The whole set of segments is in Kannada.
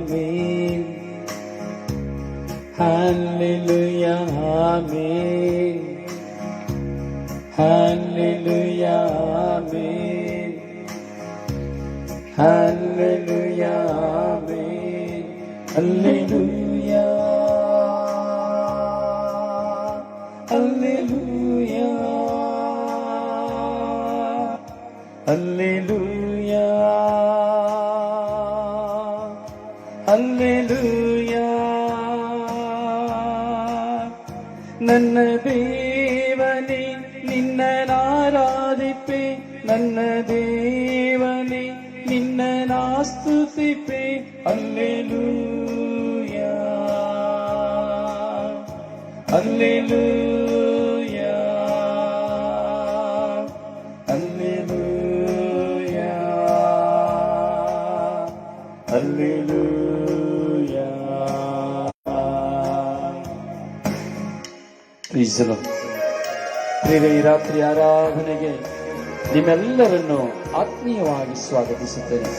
Amen. Hallelujah amen. Hallelujah amen. Hallelujah amen. Hallelujah hallelujah hallelujah hallelujah. ನನ್ನ ದೇವನೇ ನಿನ್ನನಾರಾಧಿಪೆ, ನನ್ನ ದೇವನೇ ನಿನ್ನನಾಸ್ತುತಿಪೆ. Hallelujah hallelujah hallelujah hallelujah. ಪ್ರೀಸಲು ಪ್ರಿಯ ಈ ರಾತ್ರಿ ಆರಾಧನೆಗೆ ನಿಮ್ಮೆಲ್ಲರನ್ನು ಆತ್ಮೀಯವಾಗಿ ಸ್ವಾಗತಿಸುತ್ತೇನೆ.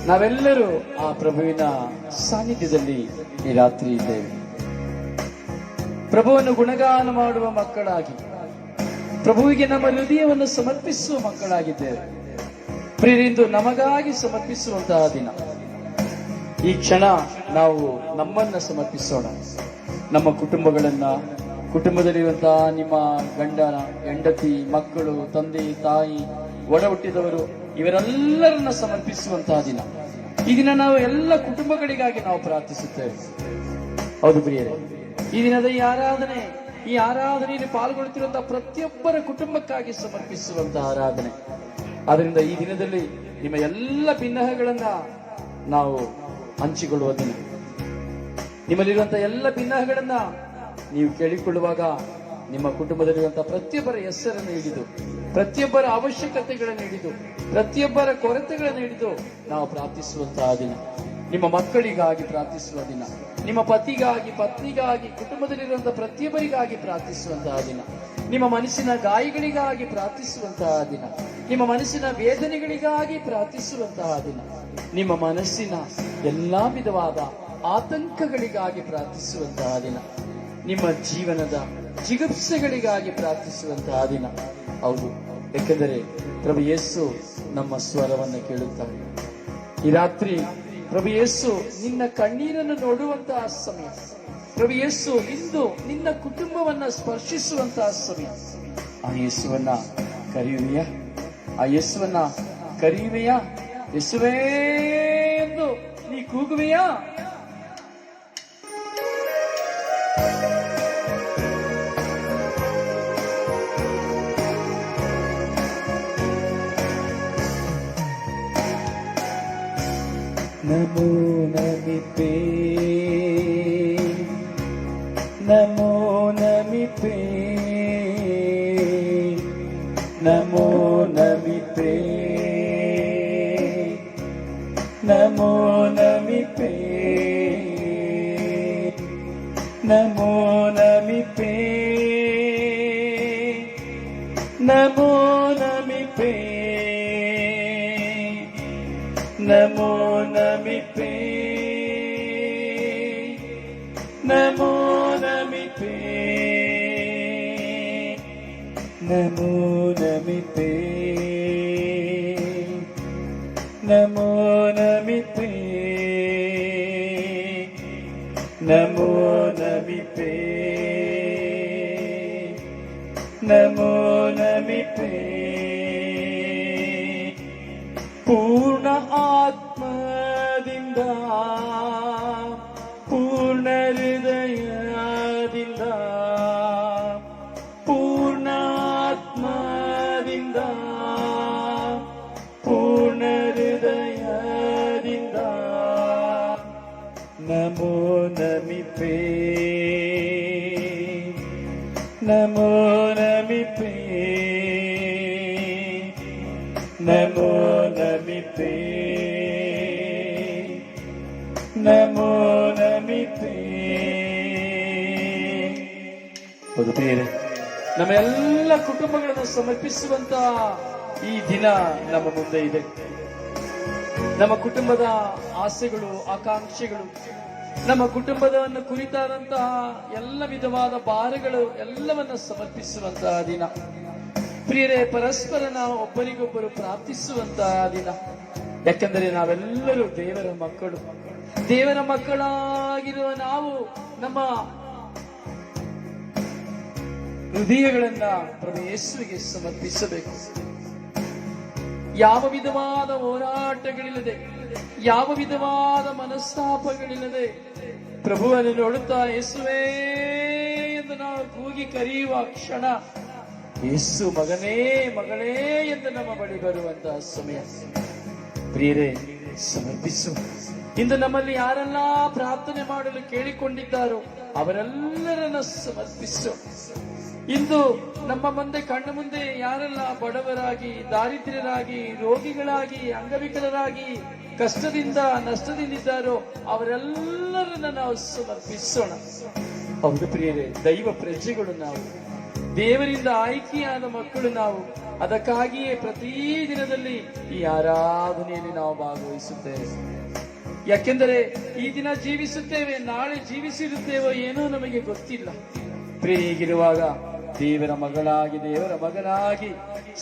ನಾವೆಲ್ಲರೂ ಆ ಪ್ರಭುವಿನ ಸಾನ್ನಿಧ್ಯದಲ್ಲಿ ಈ ರಾತ್ರಿ ಇದ್ದೇವೆ. ಪ್ರಭುವನ್ನು ಗುಣಗಾನ ಮಾಡುವ ಮಕ್ಕಳಾಗಿ, ಪ್ರಭುವಿಗೆ ನಮ್ಮ ಹೃದಯವನ್ನು ಸಮರ್ಪಿಸುವ ಮಕ್ಕಳಾಗಿದ್ದೇವೆ. ಪ್ರಿಯರಿಂದು ನಮಗಾಗಿ ಸಮರ್ಪಿಸುವಂತಹ ದಿನ. ಈ ಕ್ಷಣ ನಾವು ನಮ್ಮನ್ನ ಸಮರ್ಪಿಸೋಣ. ನಮ್ಮ ಕುಟುಂಬದಲ್ಲಿರುವಂತಹ ನಿಮ್ಮ ಗಂಡನ, ಹೆಂಡತಿ, ಮಕ್ಕಳು, ತಂದೆ, ತಾಯಿ, ಒಡ ಹುಟ್ಟಿದವರು ಇವರೆಲ್ಲರನ್ನ ಸಮರ್ಪಿಸುವಂತಹ ದಿನ. ಈ ದಿನ ನಾವು ಎಲ್ಲ ಕುಟುಂಬಗಳಿಗಾಗಿ ನಾವು ಪ್ರಾರ್ಥಿಸುತ್ತೇವೆ. ಹೌದು ಪ್ರಿಯರೇ, ಈ ದಿನದ ಈ ಆರಾಧನೆಯಲ್ಲಿ ಪಾಲ್ಗೊಳ್ಳುತ್ತಿರುವಂತಹ ಪ್ರತಿಯೊಬ್ಬರ ಕುಟುಂಬಕ್ಕಾಗಿ ಸಮರ್ಪಿಸುವಂತಹ ಆರಾಧನೆ. ಆದ್ದರಿಂದ ಈ ದಿನದಲ್ಲಿ ನಿಮ್ಮ ಎಲ್ಲ ಭಿನ್ನಹಗಳನ್ನ ನಾವು ಹಂಚಿಕೊಳ್ಳುವ ದಿನ. ನಿಮ್ಮಲ್ಲಿರುವಂತಹ ಎಲ್ಲ ಭಿನ್ನಹಗಳನ್ನ ನೀವು ಕೇಳಿಕೊಳ್ಳುವಾಗ ನಿಮ್ಮ ಕುಟುಂಬದಲ್ಲಿರುವಂತಹ ಪ್ರತಿಯೊಬ್ಬರ ಹೆಸರನ್ನು ಹಿಡಿದು, ಪ್ರತಿಯೊಬ್ಬರ ಅವಶ್ಯಕತೆಗಳನ್ನು ಹಿಡಿದು, ಪ್ರತಿಯೊಬ್ಬರ ಕೊರತೆಗಳನ್ನು ಹಿಡಿದು ನಾವು ಪ್ರಾರ್ಥಿಸುವಂತಹ ದಿನ. ನಿಮ್ಮ ಮಕ್ಕಳಿಗಾಗಿ ಪ್ರಾರ್ಥಿಸುವ ದಿನ, ನಿಮ್ಮ ಪತಿಗಾಗಿ, ಪತ್ನಿಗಾಗಿ, ಕುಟುಂಬದಲ್ಲಿರುವಂತಹ ಪ್ರತಿಯೊಬ್ಬರಿಗಾಗಿ ಪ್ರಾರ್ಥಿಸುವಂತಹ ದಿನ, ನಿಮ್ಮ ಮನಸ್ಸಿನ ಗಾಯಗಳಿಗಾಗಿ ಪ್ರಾರ್ಥಿಸುವಂತಹ ದಿನ, ನಿಮ್ಮ ಮನಸ್ಸಿನ ವೇದನೆಗಳಿಗಾಗಿ ಪ್ರಾರ್ಥಿಸುವಂತಹ ದಿನ, ನಿಮ್ಮ ಮನಸ್ಸಿನ ಎಲ್ಲಾ ವಿಧವಾದ ಆತಂಕಗಳಿಗಾಗಿ ಪ್ರಾರ್ಥಿಸುವಂತಹ ದಿನ, ನಿಮ್ಮ ಜೀವನದ ಜಿಗುಪ್ಸೆಗಳಿಗಾಗಿ ಪ್ರಾರ್ಥಿಸುವಂತಹ ದಿನ. ಹೌದು, ಏಕೆಂದರೆ ಪ್ರಭು ಯೇಸು ನಮ್ಮ ಸ್ವರವನ್ನು ಕೇಳುತ್ತಾರೆ. ಈ ರಾತ್ರಿ ಪ್ರಭು ಯೇಸು ನಿನ್ನ ಕಣ್ಣೀರನ್ನು ನೋಡುವಂತಹ ಸಮಯ. ಪ್ರಭು ಯೇಸು ಇಂದು ನಿನ್ನ ಕುಟುಂಬವನ್ನ ಸ್ಪರ್ಶಿಸುವಂತಹ ಸಮಯ. ಆ ಯೇಸುವನ್ನ ಕರೆಯುವೆಯಾ? ಆ ಯೇಸುವನ್ನ ಕರೆಯುವೆಯಾ? ಯೇಸುವೇ ಎಂದು ನೀ ಕೂಗುವೆಯಾ? ನಮೋ ನಮಿಪೇ, ನಮೋ ನಮಿಪೇ, ನಮೋ ನಮಿಪೇ, ನಮೋ ನಮಿಪೇ, ನಮೋ ನಮಿಪೇ, ನಮೋ ನಮಿಪೇ, ನಮೋ ನಮಿಪೇ, ನಮೋ ನಮಿಪೇ, ನಮೋ ನಮಿಪೇ, ನಮೋ ನಮಿಪೇ, ನಮೋ ನಮಿಪೇ, ನಮೋ ನಮಿಪೇ. ಪೂರ್ಣ ಆತ್ಮದಿಂದ, ಪೂರ್ಣ ಹೃದಯದಿಂದ, ಪೂರ್ಣ ಆತ್ಮದಿಂದ, ಪೂರ್ಣ ಹೃದಯದಿಂದ ನಮೋ ನಮಿಪೇ, ನಮೋ ನಮಿಪೇ, ನಮೋ ನಮಿಪೇ, ನಮೋ ನಮಿಪೇ. ಹೌದು ಪ್ರಿಯರೇ, ನಮ್ಮೆಲ್ಲ ಕುಟುಂಬಗಳನ್ನು ಸಮರ್ಪಿಸುವಂತ ಈ ದಿನ ನಮ್ಮ ಮುಂದೆ ಇದೆ. ನಮ್ಮ ಕುಟುಂಬದ ಆಸೆಗಳು, ಆಕಾಂಕ್ಷೆಗಳು, ನಮ್ಮ ಕುಟುಂಬದವನ್ನು ಕುರಿತಾದಂತಹ ಎಲ್ಲ ವಿಧವಾದ ಭಾರಗಳು ಎಲ್ಲವನ್ನ ಸಮರ್ಪಿಸುವಂತಹ ದಿನ. ಪ್ರಿಯರೇ, ಪರಸ್ಪರ ನಾವು ಒಬ್ಬರಿಗೊಬ್ಬರು ಪ್ರಾರ್ಥಿಸುವಂತಹ ದಿನ. ಯಾಕೆಂದರೆ ನಾವೆಲ್ಲರೂ ದೇವರ ಮಕ್ಕಳು. ದೇವರ ಮಕ್ಕಳಾಗಿರುವ ನಾವು ನಮ್ಮ ಹೃದಯಗಳನ್ನ ಪ್ರಭು ಯೇಸುವಿಗೆ ಸಮರ್ಪಿಸಬೇಕು. ಯಾವ ವಿಧವಾದ ಹೋರಾಟಗಳಿಲ್ಲದೆ, ಯಾವ ವಿಧವಾದ ಮನಸ್ತಾಪಗಳಿಲ್ಲದೆ ಪ್ರಭುವನ್ನು ನೋಡುತ್ತಾ ಯೇಸುವೇ ಎಂದು ನಾವು ಕೂಗಿ ಕರೆಯುವ ಕ್ಷಣ, ಯೇಸು ಮಗನೇ ಮಗಳೇ ಎಂದು ನಮ್ಮ ಬಳಿ ಬರುವಂತಹ ಸಮಯ. ಪ್ರಿಯರೇ, ಸಮರ್ಪಿಸು. ಇಂದು ನಮ್ಮಲ್ಲಿ ಯಾರೆಲ್ಲ ಪ್ರಾರ್ಥನೆ ಮಾಡಲು ಕೇಳಿಕೊಂಡಿದ್ದಾರೋ ಅವರೆಲ್ಲರನ್ನ ಸಮರ್ಪಿಸು. ಇಂದು ನಮ್ಮ ಮುಂದೆ, ಕಣ್ಣು ಮುಂದೆ ಯಾರೆಲ್ಲ ಬಡವರಾಗಿ, ದಾರಿದ್ರ್ಯರಾಗಿ, ರೋಗಿಗಳಾಗಿ, ಅಂಗವಿಕಲರಾಗಿ, ಕಷ್ಟದಿಂದ ನಷ್ಟದಿಂದಿದ್ದಾರೋ ಅವರೆಲ್ಲರನ್ನ ನಾವು ಸಮರ್ಪಿಸೋಣ. ಹೌದು ಪ್ರಿಯರೇ, ದೈವ ಪ್ರಜೆಗಳು ನಾವು, ದೇವರಿಂದ ಆಯ್ಕೆಯಾದ ಮಕ್ಕಳು ನಾವು. ಅದಕ್ಕಾಗಿಯೇ ಪ್ರತಿ ದಿನದಲ್ಲಿ ಈ ಆರಾಧನೆಯಲ್ಲಿ ನಾವು ಭಾಗವಹಿಸುತ್ತೇವೆ. ಯಾಕೆಂದರೆ ಈ ದಿನ ಜೀವಿಸುತ್ತೇವೆ, ನಾಳೆ ಜೀವಿಸಿರುತ್ತೇವೋ ಏನೋ ನಮಗೆ ಗೊತ್ತಿಲ್ಲ. ಪ್ರಿಯ, ಹೀಗಿರುವಾಗ ದೇವರ ಮಗಳಾಗಿ, ದೇವರ ಮಗನಾಗಿ,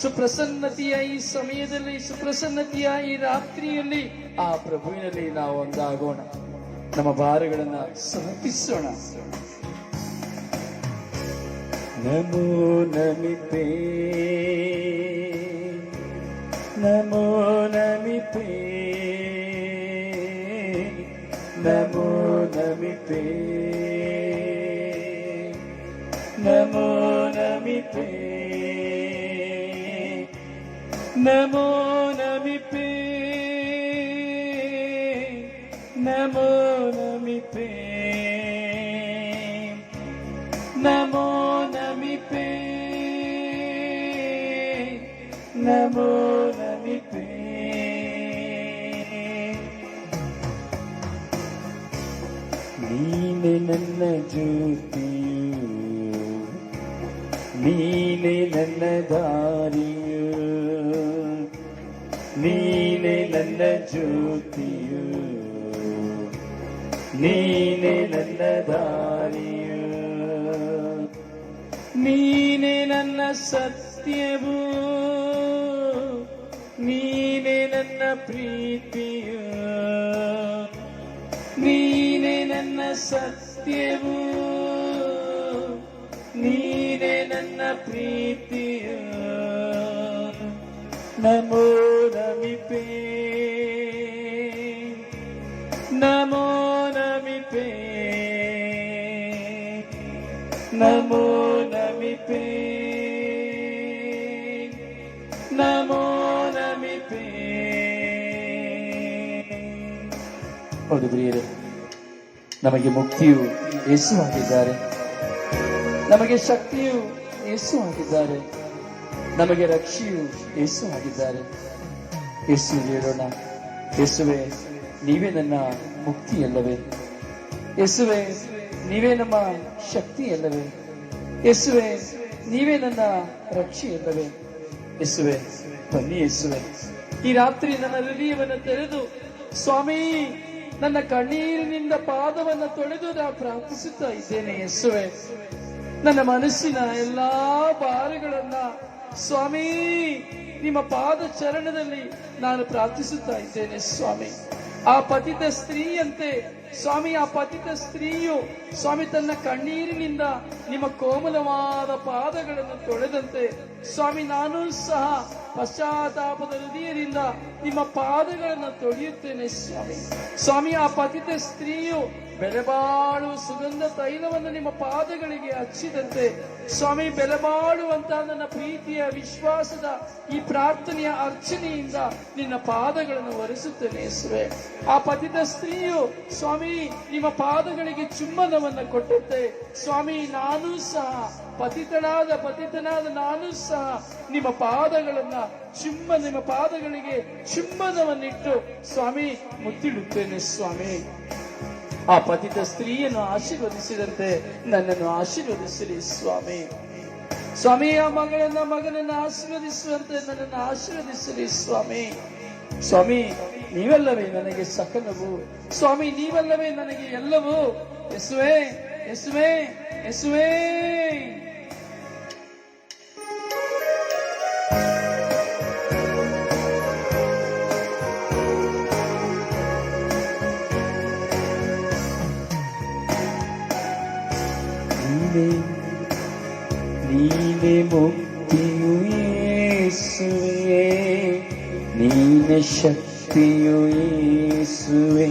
ಸುಪ್ರಸನ್ನತೆಯ ಈ ಸಮಯದಲ್ಲಿ, ಸುಪ್ರಸನ್ನತೆಯ ಈ ರಾತ್ರಿಯಲ್ಲಿ ಆ ಪ್ರಭುವಿನಲ್ಲಿ ನಾವು ಒಂದಾಗೋಣ. ನಮ್ಮ ಭಾರಗಳನ್ನ ಸಮರ್ಪಿಸೋಣ. ನಮೋ ನಮಿತೆ, ನಮೋ ನಮಿತೆ, ನಮೋ ನಮಿತೆ, ನಮೋ ನಮಿತೆ, ನಮೋ ನಮಿತೆ, ನಮೋ ನಮಿತೆ, ನಮೋ ನಮಿತೆ, ನಮೋ ನಮಿತೆ. ನೀನೆ ನನ್ನ ಜ್ಯೋತಿಯು, ನೀನೆ ನನ್ನ ದಾರಿಯು, ನೀನೆ ನನ್ನ ಜ್ಯೋತಿಯು, ನೀನೆ ನನ್ನ ದಾರಿಯು, ನೀನೆ ನನ್ನ ಸತ್ಯವು, ನೀನೆ ನನ್ನ ಪ್ರೀತಿಯು, ನೀನೆ ನನ್ನ ಸತ್ಯವು, ನೀನೆ ನನ್ನ ಪ್ರೀತಿಯು. ನಮೋ ನಮಿತೆ, ನಮೋ ನಮಿತೆ, ನಮೋ ನಮಿತೆ, ನಮೋ ನಮಿತೆ. ಹೌದು ಪ್ರಿಯರೇ, ನಮಗೆ ಮುಕ್ತಿಯು ಯೇಸು ಆಗಿದ್ದಾರೆ, ನಮಗೆ ಶಕ್ತಿಯು ಯೇಸು ಆಗಿದ್ದಾರೆ, ನಮಗೆ ರಕ್ಷೆಯು ಯೇಸು ಆಗಿದ್ದಾರೆ. ಯೇಸು ಹೇಳೋಣ, ಯೇಸುವೆ ನೀವೇ ನನ್ನ ಮುಕ್ತಿಯಲ್ಲವೇ? ಯೇಸುವೆ ನೀವೇ ನಮ್ಮ ಶಕ್ತಿಯಲ್ಲವೇ? ಯೇಸುವೆ ನೀವೇ ನನ್ನ ರಕ್ಷೆಯಲ್ಲವೇ? ಯೇಸುವೆ ಬನ್ನಿ. ಯೇಸುವೆ, ಈ ರಾತ್ರಿ ನನ್ನ ಹೃದಯವನ್ನು ತೆರೆದು ಸ್ವಾಮಿ, ನನ್ನ ಕಣ್ಣೀರಿನಿಂದ ಪಾದವನ್ನು ತೊಳೆದು ನಾ ಪ್ರಾರ್ಥಿಸುತ್ತಾ ಇದ್ದೇನೆ. ಯೇಸುವೆ, ನನ್ನ ಮನಸ್ಸಿನ ಎಲ್ಲಾ ಭಾರಗಳನ್ನ ಸ್ವಾಮಿ ನಿಮ್ಮ ಪಾದ ಚರಣದಲ್ಲಿ ನಾನು ಪ್ರಾರ್ಥಿಸುತ್ತಾ ಇದ್ದೇನೆ. ಸ್ವಾಮಿ, ಆ ಪತಿತ ಸ್ತ್ರೀಯಂತೆ ಸ್ವಾಮಿ, ಆ ಪತಿತ ಸ್ತ್ರೀಯು ಸ್ವಾಮಿ ತನ್ನ ಕಣ್ಣೀರಿನಿಂದ ನಿಮ್ಮ ಕೋಮಲವಾದ ಪಾದಗಳನ್ನು ತೊಳೆದಂತೆ ಸ್ವಾಮಿ, ನಾನು ಸಹ ಪಶ್ಚಾತ್ತಾಪದ ಹೃದಯದಿಂದ ನಿಮ್ಮ ಪಾದಗಳನ್ನು ತೊಳೆಯುತ್ತೇನೆ. ಸ್ವಾಮಿ, ಸ್ವಾಮಿ, ಆ ಪತಿತ ಸ್ತ್ರೀಯು ಬೆಲೆಬಾಳುವ ಸುಗಂಧ ತೈಲವನ್ನು ನಿಮ್ಮ ಪಾದಗಳಿಗೆ ಹಚ್ಚಿದಂತೆ ಸ್ವಾಮಿ, ಬೆಲೆಬಾಳುವಂತಹ ನನ್ನ ಪ್ರೀತಿಯ ವಿಶ್ವಾಸದ ಈ ಪ್ರಾರ್ಥನೆಯ ಅರ್ಚನೆಯಿಂದ ನಿನ್ನ ಪಾದಗಳನ್ನು ಒರೆಸುತ್ತೇನೆ. ಯೇಸುವೆ, ಆ ಪತಿತ ಸ್ತ್ರೀಯು ಸ್ವಾಮಿ ನಿಮ್ಮ ಪಾದಗಳಿಗೆ ಚುಂಬನವನ್ನು ಕೊಟ್ಟಂತೆ ಸ್ವಾಮಿ, ನಾನು ಸಹ ಪತಿತನಾದ ನಾನು ಸಹ ನಿಮ್ಮ ಪಾದಗಳನ್ನ ನಿಮ್ಮ ಪಾದಗಳಿಗೆ ಚುಂಬನವನ್ನಿಟ್ಟು ಸ್ವಾಮಿ ಮುತ್ತಿಡುತ್ತೇನೆ. ಸ್ವಾಮಿ, ಆ ಪತಿತ ಸ್ತ್ರೀಯನ್ನು ಆಶೀರ್ವದಿಸಿದಂತೆ ನನ್ನನ್ನು ಆಶೀರ್ವದಿಸಲಿ. ಸ್ವಾಮಿ, ಸ್ವಾಮಿ, ಆ ಮಗನನ್ನು ಆಶೀರ್ವದಿಸುವಂತೆ ನನ್ನನ್ನು ಆಶೀರ್ವದಿಸಲಿ. ಸ್ವಾಮಿ, ಸ್ವಾಮಿ, ನೀವೆಲ್ಲವೇ ನನಗೆ ಸಕಲವು. ಸ್ವಾಮಿ, ನೀವೆಲ್ಲವೇ ನನಗೆ ಎಲ್ಲವೂ. ಯೇಸುವೇ, ಯೇಸುವೇ, ಯೇಸುವೇ. ನೀನೆ ಮುಕ್ತಿಯು ಯೇಸುವೇ, ನೀನೆ ಶಕ್ತಿಯು ಯೇಸುವೇ,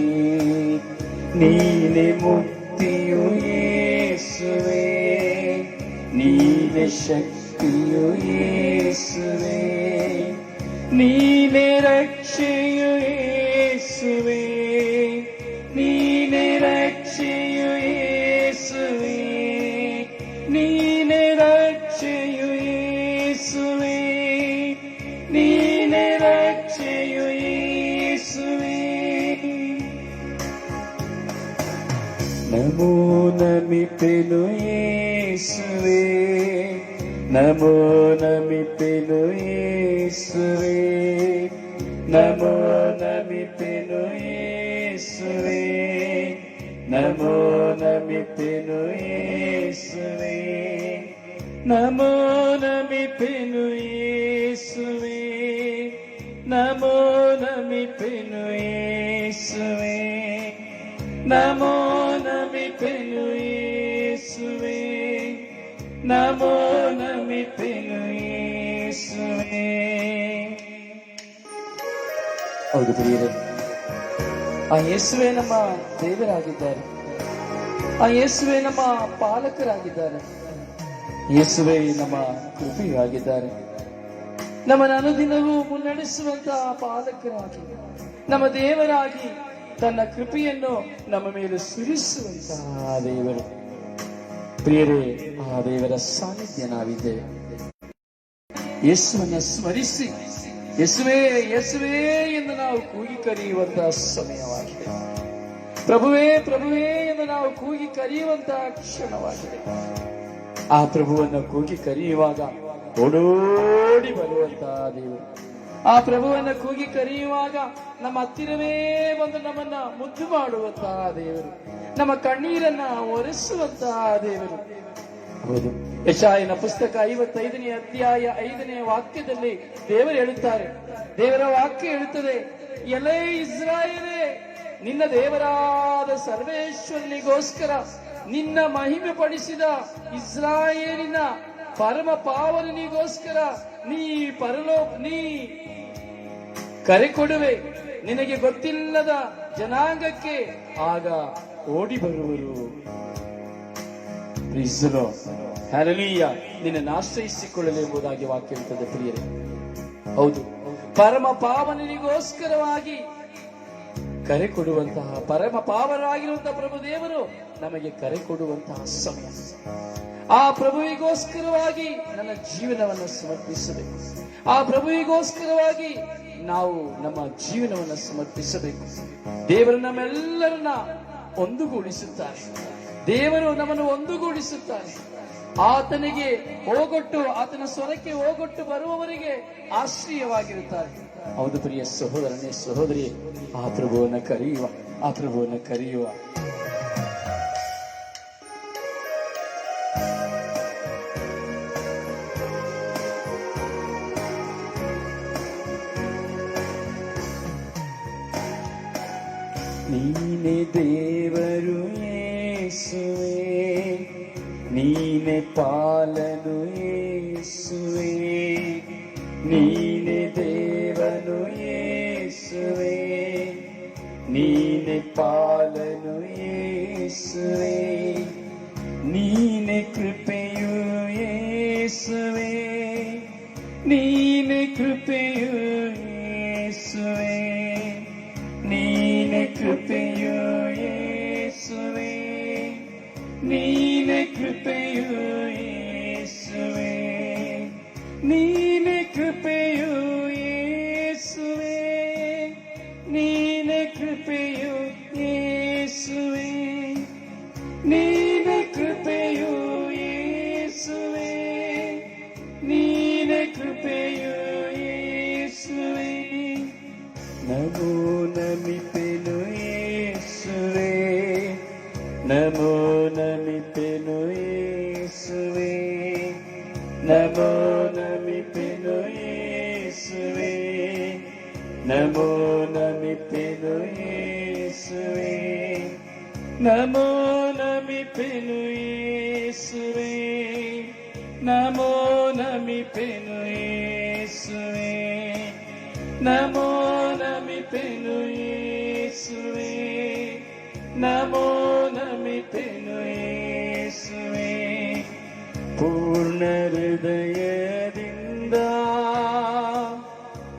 ನೀನೆ ಮುಕ್ತಿಯು ಯೇಸುವೇ, ನೀನೆ ಶಕ್ತಿಯು ಯೇಸುವೇ, ನೀನೆ ರಕ್ಷೆಯು ಯೇಸುವೇ, ನೀನೆ ರಕ್ಷೆಯು ಯೇಸುವೇ, ನೀನೆ ರಕ್ಷೆಯು ಯೇಸುವೇ, ನೀನೆ ರಕ್ಷೆಯು ಯೇಸುವೇ. ನಮೋ ನಮಿಪೆನು ಯೇಸುವೇ, ನಮೋ ನಮಿಪೆನು ಯೇಸುವೇ, ನಮೋ ನಮಿಪೆನು ಯೇಸುವೇ, ನಮೋ ನಮಿಪೆನು ಯೇಸುವೇ, ನಮೋ ನಮಿಪೆನು ಯೇಸುವೇ, ನಮೋ ನಮಿಪೆನು ಯೇಸುವೇ, ನಮೋ ನಮಿಪೆನು ಯೇಸುವೇ, ನಮೋ ನಮಿಪೆನು ಯೇಸುವೇ. ಹೌದು ಪ್ರಿಯರೇ, ಆ ಯೇಸುವೇ ನಮ್ಮ ದೇವರಾಗಿದ್ದಾರೆ, ಆ ಯೇಸುವೇ ನಮ್ಮ ಪಾಲಕರಾಗಿದ್ದಾರೆ, ಯೇಸುವೇ ನಮ್ಮ ಕೃಪೆಯಾಗಿದ್ದಾರೆ. ನಮ್ಮನ್ನು ಅನುದಿನವೂ ಮುನ್ನಡೆಸುವಂತಹ ಪಾಲಕರಾಗಿ, ನಮ್ಮ ದೇವರಾಗಿ ತನ್ನ ಕೃಪೆಯನ್ನು ನಮ್ಮ ಮೇಲೆ ಸುರಿಸುವಂತಹ ದೇವರು. ಪ್ರಿಯರೇ, ಆ ದೇವರ ಸಾನ್ನಿಧ್ಯ ನಾವಿದ್ದೇವೆ. ಯೇಸುವನ್ನು ಸ್ಮರಿಸಿ ಯೇಸುವೇ, ಯೇಸುವೇ ಎಂದು ನಾವು ಕೂಗಿ ಕರೆಯುವಂತಹ ಸಮಯವಾಗಿದೆ. ಪ್ರಭುವೇ, ಪ್ರಭುವೇ ಎಂದು ನಾವು ಕೂಗಿ ಕರೆಯುವಂತಹ ಕ್ಷಣವಾಗಿದೆ. ಆ ಪ್ರಭುವನ್ನು ಕೂಗಿ ಕರೆಯುವಾಗ ಓಡೋಡಿ ಬರುವಂತಹ ದೇವರು, ಆ ಪ್ರಭುವನ್ನು ಕೂಗಿ ಕರೆಯುವಾಗ ನಮ್ಮ ಹತ್ತಿರವೇ ಬಂದು ನಮ್ಮನ್ನ ಮುದ್ದು ಮಾಡುವಂತಹ ದೇವರು, ನಮ್ಮ ಕಣ್ಣೀರನ್ನ ಒರೆಸುವಂತಹ ದೇವರು. ಹೌದು, ಯೆಶಾಯನ ಪುಸ್ತಕ 55ನೇ ಅಧ್ಯಾಯ 5ನೇ ವಾಕ್ಯದಲ್ಲಿ ದೇವರು ಹೇಳುತ್ತಾರೆ, ದೇವರ ವಾಕ್ಯ ಹೇಳುತ್ತದೆ, ಎಲೈ ಇಸ್ರಾಯೇಲೇ, ನಿನ್ನ ದೇವರಾದ ಸರ್ವೇಶ್ವರನಿಗೋಸ್ಕರ ನಿನ್ನ ಮಹಿಮೆ ಪಡಿಸಿದ ಇಸ್ರಾಯೇಲಿನ ಪರಮ ಪಾವನಿಗೋಸ್ಕರ ನೀ ಕರೆ ಕೊಡುವೆ. ನಿನಗೆ ಗೊತ್ತಿಲ್ಲದ ಜನಾಂಗಕ್ಕೆ ಆಗ ಓಡಿ ಬರುವರು. ಹಲ್ಲೆಲೂಯಾ. ನಿನ್ನನ್ನು ಆಶ್ರಯಿಸಿಕೊಳ್ಳಲು ಎಂಬುದಾಗಿ ವಾಕ್ಯ ಇರುತ್ತದೆ ಪ್ರಿಯರೇ. ಹೌದು, ಪರಮ ಪಾವನಿಗೋಸ್ಕರವಾಗಿ ಕರೆ ಕೊಡುವಂತಹ, ಪರಮ ಪಾವನರಾಗಿರುವಂತಹ ಪ್ರಭು ದೇವರು ನಮಗೆ ಕರೆ ಕೊಡುವಂತಹ ಸಮಯ. ಆ ಪ್ರಭುವಿಗೋಸ್ಕರವಾಗಿ ನನ್ನ ಜೀವನವನ್ನು ಸಮರ್ಪಿಸಬೇಕು. ಆ ಪ್ರಭುವಿಗೋಸ್ಕರವಾಗಿ ನಾವು ನಮ್ಮ ಜೀವನವನ್ನು ಸಮರ್ಪಿಸಬೇಕು. ದೇವರು ನಮ್ಮೆಲ್ಲರನ್ನ ಒಂದುಗೂಡಿಸುತ್ತಾರೆ. ದೇವರು ನಮ್ಮನ್ನು ಒಂದುಗೂಡಿಸುತ್ತಾರೆ. ಆತನಿಗೆ ಹೋಗೊಟ್ಟು, ಆತನ ಸ್ವರಕ್ಕೆ ಹೋಗೊಟ್ಟು ಬರುವವರಿಗೆ ಆಶ್ರಯವಾಗಿರುತ್ತಾರೆ. ಹೌದು ಪ್ರಿಯ ಸಹೋದರನೇ, ಸಹೋದರಿ, ಆ ಪ್ರಭುವನ್ನು ಕರೆಯುವ, ಆ ಪ್ರಭುವನ್ನು ಕರೆಯುವ. ನೀನೆ ದೇವರು ಯೇಸುವೇ, ನೀನೆ ಪಾಲನು ಯೇಸುವೇ, ನೀನೆ ದೇವನು ಯೇಸುವೇ, ನೀನೆ ಪಾಲನು ಯೇಸುವೇ, ನೀನೆ ಕೃಪೆಯು ಯೇಸುವೇ, ನೀನೆ ಕೃಪೆಯು ಯೇಸುವೇ, ನೀನೆ ಕೃಪೆಯು ಯೇಸುವೇ, ನೀನೆ ಕೃಪೆಯು ಯೇಸುವೇ, ನೀನೆ ಕೃಪೆಯು ಯೇಸುವೇ, ನೀನೆ ಕೃಪೆಯು ಯೇಸುವೇ, ನೀನೆ ಕೃಪೆಯು ಯೇಸುವೇ, ನೀನೆ ಕೃಪೆಯು ಯೇಸುವೇ. ನಮೋ ನಮಿಪೆನು ಯೇಸುವೆ, ನಮೋ ನಮಿಪೆನು ಯೇಸುವೆ, ನಮೋ ನಮಿಪೆನು ಯೇಸುವೆ, ನಮೋ ನಮಿಪೆನು ಯೇಸುವೆ, ನಮೋ ನಮಿಪೆನು ಯೇಸುವೆ, ನಮೋ ನಮಿಪೆನು ಯೇಸುವೆ, ನಮೋ ನಮಿಪೆನು ಯೇಸುವೆ, ನಮೋ ನಮಿಪೆನು ಯೇಸುವೆ. ಪೂರ್ಣ ಹೃದಯದಿಂದ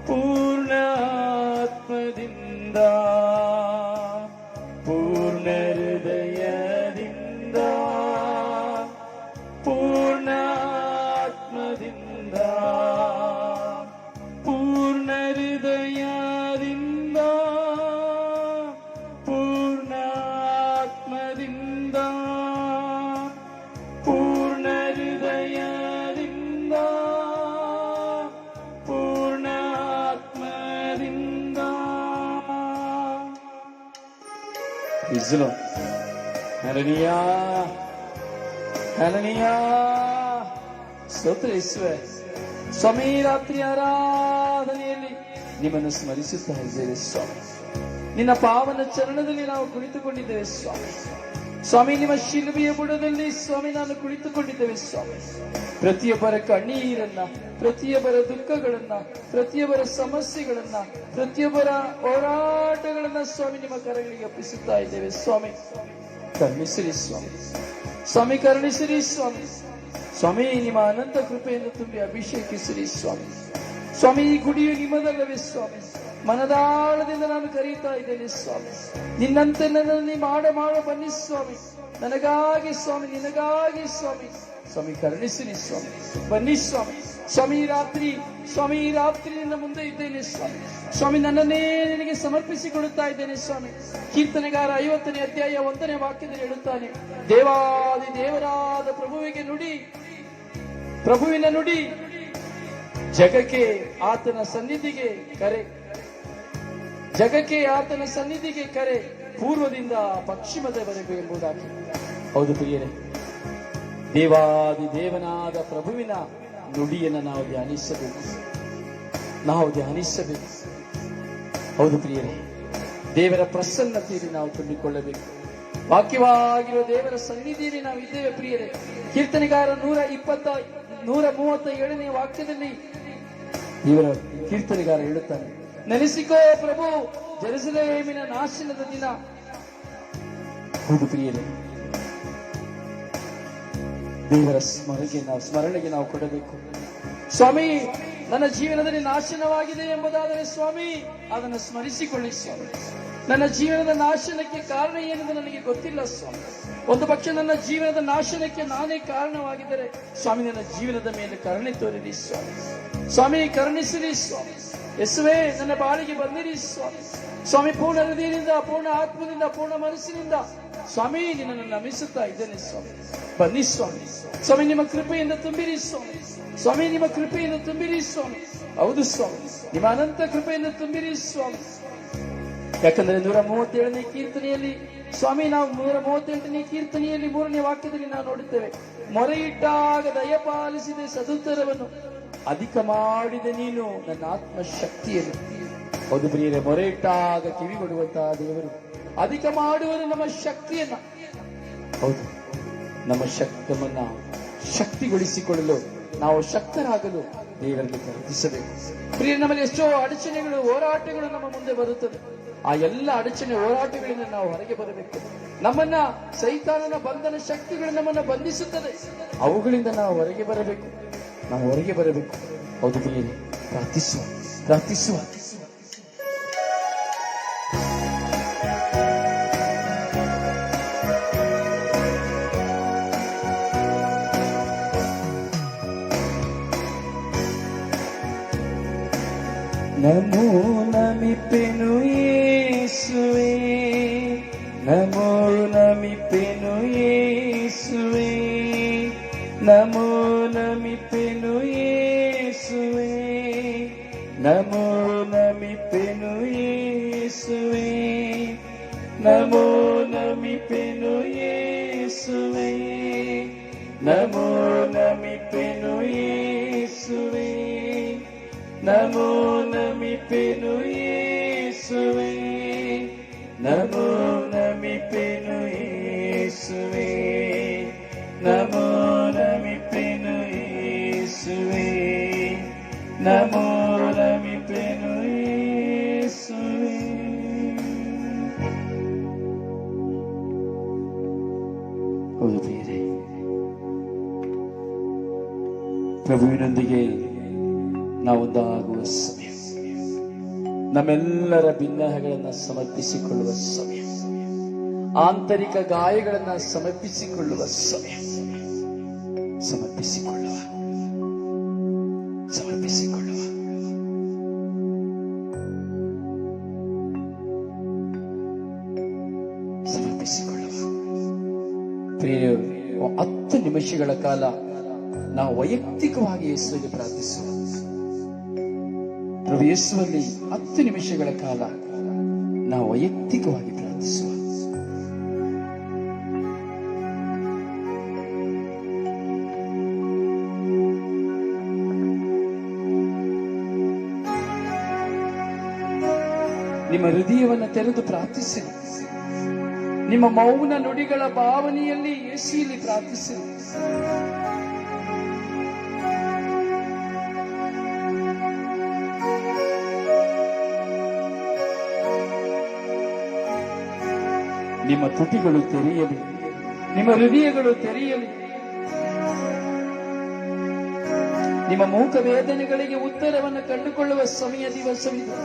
ಪೂರ್ಣ ಆತ್ಮದಿಂದ, ಪೂರ್ಣ ಹೃದಯದಿಂದ ಪೂರ್ಣ ಆತ್ಮದಿಂದ, ಪೂರ್ಣ ಹೃದಯದಿಂದ ಪೂರ್ಣ ಆತ್ಮದಿಂದ, ಪೂರ್ಣ ಹೃದಯದಿಂದ ಪೂರ್ಣ ಆತ್ಮದಿಂದ. ಇಸ್ಲೋ ಹರಣಿಯ ಹರಣಿಯ ಸ್ತೋತ್ರ ಯೇಸುವೆ. ಸ್ವಾಮಿ, ರಾತ್ರಿ ಆರಾಧನೆಯಲ್ಲಿ ನಿಮ್ಮನ್ನು ಸ್ಮರಿಸುತ್ತಾ ಇದ್ದೇವೆ ಸ್ವಾಮಿ. ನಿನ್ನ ಪಾವನ ಚರಣದಲ್ಲಿ ನಾವು ಕುಳಿತುಕೊಂಡಿದ್ದೇವೆ ಸ್ವಾಮಿ. ಸ್ವಾಮಿ, ನಿಮ್ಮ ಶಿಲುಬೆಯ ಬುಡದಲ್ಲಿ ಸ್ವಾಮಿ ನಾನು ಕುಳಿತುಕೊಂಡಿದ್ದೇವೆ ಸ್ವಾಮಿ. ಪ್ರತಿಯೊಬ್ಬರ ಕಣ್ಣೀರನ್ನ, ಪ್ರತಿಯೊಬ್ಬರ ದುಃಖಗಳನ್ನ, ಪ್ರತಿಯೊಬ್ಬರ ಸಮಸ್ಯೆಗಳನ್ನ, ಪ್ರತಿಯೊಬ್ಬರ ಹೋರಾಟಗಳನ್ನ ಸ್ವಾಮಿ ನಿಮ್ಮ ಕರಗಳಿಗೆ ಒಪ್ಪಿಸುತ್ತಾ ಇದ್ದೇವೆ ಸ್ವಾಮಿ. ಕರುಣಿಸಿರಿ ಸ್ವಾಮಿ, ಸ್ವಾಮಿ ಕರುಣಿಸಿರಿ ಸ್ವಾಮಿ. ಸ್ವಾಮಿ, ನಿಮ್ಮ ಅನಂತ ಕೃಪೆಯನ್ನು ತುಂಬಿ ಅಭಿಷೇಕಿಸಿರಿ ಸ್ವಾಮಿ. ಸ್ವಾಮಿ, ಈ ಗುಡಿಯು ನಿಮ್ಮದಲ್ಲವೇ ಸ್ವಾಮಿ. ಮನದಾಳದಿಂದ ನಾನು ಕರೀತಾ ಇದ್ದೇನೆ ಸ್ವಾಮಿ. ನಿನ್ನಂತೆ ನನ್ನಲ್ಲಿ ಮಾಡ ಬನ್ನಿ ಸ್ವಾಮಿ. ನನಗಾಗಿ ಸ್ವಾಮಿ, ನಿನಗಾಗಿ ಸ್ವಾಮಿ. ಸ್ವಾಮಿ ಕರುಣಿಸಿರಿ ಸ್ವಾಮಿ, ಬನ್ನಿ ಸ್ವಾಮಿ. ಸ್ವಾಮಿ, ಈ ರಾತ್ರಿ ನಿನ್ನ ಮುಂದೆ ಇದ್ದೇನೆ ಸ್ವಾಮಿ. ಸ್ವಾಮಿ, ನನ್ನನ್ನೇ ನಿನಗೆ ಸಮರ್ಪಿಸಿಕೊಡುತ್ತಾ ಇದ್ದೇನೆ ಸ್ವಾಮಿ. ಕೀರ್ತನೆಗಾರ 50ನೇ ಅಧ್ಯಾಯ 1ನೇ ವಾಕ್ಯದಲ್ಲಿ ಹೇಳುತ್ತಾನೆ, ದೇವಾದಿ ದೇವರಾದ ಪ್ರಭುವಿಗೆ ನುಡಿ, ಪ್ರಭುವಿನ ನುಡಿ ಜಗಕ್ಕೆ ಆತನ ಸನ್ನಿಧಿಗೆ ಕರೆ, ಜಗಕ್ಕೆ ಆತನ ಸನ್ನಿಧಿಗೆ ಕರೆ, ಪೂರ್ವದಿಂದ ಪಶ್ಚಿಮದವರೆಗೂ ಎಂಬುದಾಗಿ. ಹೌದು ಪ್ರಿಯರೇ, ದೇವಾದಿ ದೇವನಾದ ಪ್ರಭುವಿನ ನುಡಿಯನ್ನು ನಾವು ಧ್ಯಾನಿಸಬೇಕು, ನಾವು ಧ್ಯಾನಿಸಬೇಕು. ಹೌದು ಪ್ರಿಯರೇ, ದೇವರ ಪ್ರಸನ್ನತೆಯಲ್ಲಿ ನಾವು ತುಂಬಿಕೊಳ್ಳಬೇಕು. ವಾಕ್ಯವಾಗಿರುವ ದೇವರ ಸನ್ನಿಧಿಯಲ್ಲಿ ನಾವು ಇದ್ದೇವೆ ಪ್ರಿಯರೇ. ಕೀರ್ತನೆಗಾರ 137ನೇ ವಾಕ್ಯದಲ್ಲಿ ಇವರ ಕೀರ್ತನೆಗಾರ ಹೇಳುತ್ತಾನೆ, ನೆಲೆಸಿಕೋ ಪ್ರಭು ಜೆರುಸಲೇಮಿನ ನಾಶನದ ದಿನ. ಹೌದು ಪ್ರಿಯರೇ, ದೇವರ ಸ್ಮರಣೆಗೆ ನಾವು ಕೊಡಬೇಕು. ಸ್ವಾಮಿ, ನನ್ನ ಜೀವನದಲ್ಲಿ ನಾಶನವಾಗಿದೆ ಎಂಬುದಾದರೆ ಸ್ವಾಮಿ ಅದನ್ನು ಸ್ಮರಿಸಿಕೊಳ್ಳಿ ಸ್ವಾಮಿ. ನನ್ನ ಜೀವನದ ನಾಶನಕ್ಕೆ ಕಾರಣ ಏನೆಂದು ನನಗೆ ಗೊತ್ತಿಲ್ಲ ಸ್ವಾಮಿ. ಒಂದು ಪಕ್ಷ ನನ್ನ ಜೀವನದ ನಾಶನಕ್ಕೆ ನಾನೇ ಕಾರಣವಾಗಿದ್ದರೆ ಸ್ವಾಮಿ ನನ್ನ ಜೀವನದ ಮೇಲೆ ಕರುಣೆ ತೋರಿರಿ ಸ್ವಾಮಿ. ಸ್ವಾಮಿ ಕರುಣಿಸಿರಿ ಸ್ವಾಮಿ. ಯೇಸುವೇ, ನನ್ನ ಬಾಳಿಗೆ ಬಂದಿರಿ ಸ್ವಾಮಿ. ಸ್ವಾಮಿ, ಪೂರ್ಣ ಹೃದಯದಿಂದ, ಪೂರ್ಣ ಆತ್ಮದಿಂದ, ಪೂರ್ಣ ಮನಸ್ಸಿನಿಂದ ಸ್ವಾಮಿ ನಿನ್ನನ್ನು ನಮಿಸುತ್ತಾ ಇದ್ದೇನೆ ಸ್ವಾಮಿ. ಬನ್ನಿ ಸ್ವಾಮಿ. ಸ್ವಾಮಿ, ನಿಮ್ಮ ಕೃಪೆಯಿಂದ ತುಂಬಿರಿ ಸ್ವಾಮಿ. ಸ್ವಾಮಿ, ನಿಮ್ಮ ಕೃಪೆಯಿಂದ ತುಂಬಿರಿ ಸ್ವಾಮಿ. ಹೌದು ಸ್ವಾಮಿ, ನಿಮ್ಮ ಅನಂತ ಕೃಪೆಯಿಂದ ತುಂಬಿರಿ ಸ್ವಾಮಿ. ಯಾಕಂದ್ರೆ 137ನೇ ಕೀರ್ತನೆಯಲ್ಲಿ ಸ್ವಾಮಿ, ನಾವು 137ನೇ ಕೀರ್ತನೆಯಲ್ಲಿ 3ನೇ ವಾಕ್ಯದಲ್ಲಿ ನಾವು ನೋಡುತ್ತೇವೆ, ಮೊರೆಯಿಟ್ಟಾಗ ದಯಪಾಲಿಸಿದ ಸದುತ್ತರವನ್ನು ಅಧಿಕ ಮಾಡಿದ ನೀನು ನನ್ನ ಆತ್ಮಶಕ್ತಿಯನ್ನು. ಹೌದು ಪ್ರಿಯರೇ, ಮೊರೆಯಿಟ್ಟಾಗ ಕಿವಿ ಕೊಡುವಂತಹ ದೇವರು ಅಧಿಕ ಮಾಡುವರು ನಮ್ಮ ಶಕ್ತಿಯನ್ನ. ಹೌದು, ನಮ್ಮನ್ನ ಶಕ್ತಿಗೊಳಿಸಿಕೊಳ್ಳಲು, ನಾವು ಶಕ್ತರಾಗಲು ದೇವರಿಗೆ ಪ್ರಾರ್ಥಿಸಬೇಕು. ಪ್ರಿಯ, ನಮ್ಮಲ್ಲಿ ಎಷ್ಟೋ ಅಡಚಣೆಗಳು, ಹೋರಾಟಗಳು ನಮ್ಮ ಮುಂದೆ ಬರುತ್ತದೆ. ಆ ಎಲ್ಲ ಅಡಚಣೆ ಹೋರಾಟಗಳಿಂದ ನಾವು ಹೊರಗೆ ಬರಬೇಕು. ನಮ್ಮನ್ನ ಸೈತಾನನ ಬಂಧನ ಶಕ್ತಿಗಳು ನಮ್ಮನ್ನ ಬಂಧಿಸುತ್ತದೆ, ಅವುಗಳಿಂದ ನಾವು ಹೊರಗೆ ಬರಬೇಕು. ನಾವು ಹೊರಗೆ ಬರಬೇಕು. ಹೌದು ಪ್ರಿಯರೇ, ಪ್ರಾರ್ಥಿಸುವ. ನಮೋ ನಮಿಪೆನು ಯೇಸುವೆ, ನಮೋ ನಮಿಪೆನು ಯೇಸುವೆ, ನಮೋ ನಮಿಪೆನು ಯೇಸುವೆ, ನಮೋ ನಮಿಪೆನು ಯೇಸುವೆ. ಯೇಸುವೆ ನಮೋ ನಮಿಪೆನು ಯೇಸುವೆ ನಮೋ ನಮಿಪೆನು ಯೇಸುವೆ ನಮೋ ನಮಿಪೆನು ಯೇಸುವೆ ನಮೋ ನಮಿಪೆನು ಯೇಸುವೆ ನಮೋ ನಮಿಪೆನು ಯೇಸುವೆ ನಮೋ ನಮಿಪೆನು ಯೇಸುವೆ. ಹೌದು ಪ್ರಿಯರೇ, ಪ್ರಭುವಿನೊಂದಿಗೆ ನಾವೊಂದಾಗುವ ಸಮಯ, ನಮ್ಮೆಲ್ಲರ ಭಿನ್ನಹಗಳನ್ನು ಸಮರ್ಪಿಸಿಕೊಳ್ಳುವ ಸಮಯ, ಆಂತರಿಕ ಗಾಯಗಳನ್ನು ಸಮರ್ಪಿಸಿಕೊಳ್ಳುವ ಸಮಯ. ಸಮರ್ಪಿಸಿಕೊಳ್ಳುವ ಸಮರ್ಪಿಸಿಕೊಳ್ಳುವ ಸಮರ್ಪಿಸಿಕೊಳ್ಳುವ. ಪ್ರಿಯರೇ, 10 ನಿಮಿಷಗಳ ಕಾಲ ನಾವು ವೈಯಕ್ತಿಕವಾಗಿ ಯೇಸುವಿಗೆ ಪ್ರಾರ್ಥಿಸುವ. ಪ್ರಭು ಯೇಸುವಲ್ಲಿ 10 ನಿಮಿಷಗಳ ಕಾಲ ನಾವು ವೈಯಕ್ತಿಕವಾಗಿ ಪ್ರಾರ್ಥಿಸುವ. ನಿಮ್ಮ ಹೃದಯವನ್ನು ತೆರೆದು ಪ್ರಾರ್ಥಿಸಿರಿ. ನಿಮ್ಮ ಮೌನ ನುಡಿಗಳ ಭಾವನೆಯಲ್ಲಿ ಯೇಸುವಿನಲ್ಲಿ ಪ್ರಾರ್ಥಿಸಿರಿ. ನಿಮ್ಮ ತುಟಿಗಳು ತೆರೆಯಲಿ, ನಿಮ್ಮ ಹೃದಯಗಳು ತೆರೆಯಲಿ. ನಿಮ್ಮ ಮೂಕ ವೇದನೆಗಳಿಗೆ ಉತ್ತರವನ್ನು ಕಂಡುಕೊಳ್ಳುವ ಸಮಯ ದಿವಸವಿದೆ.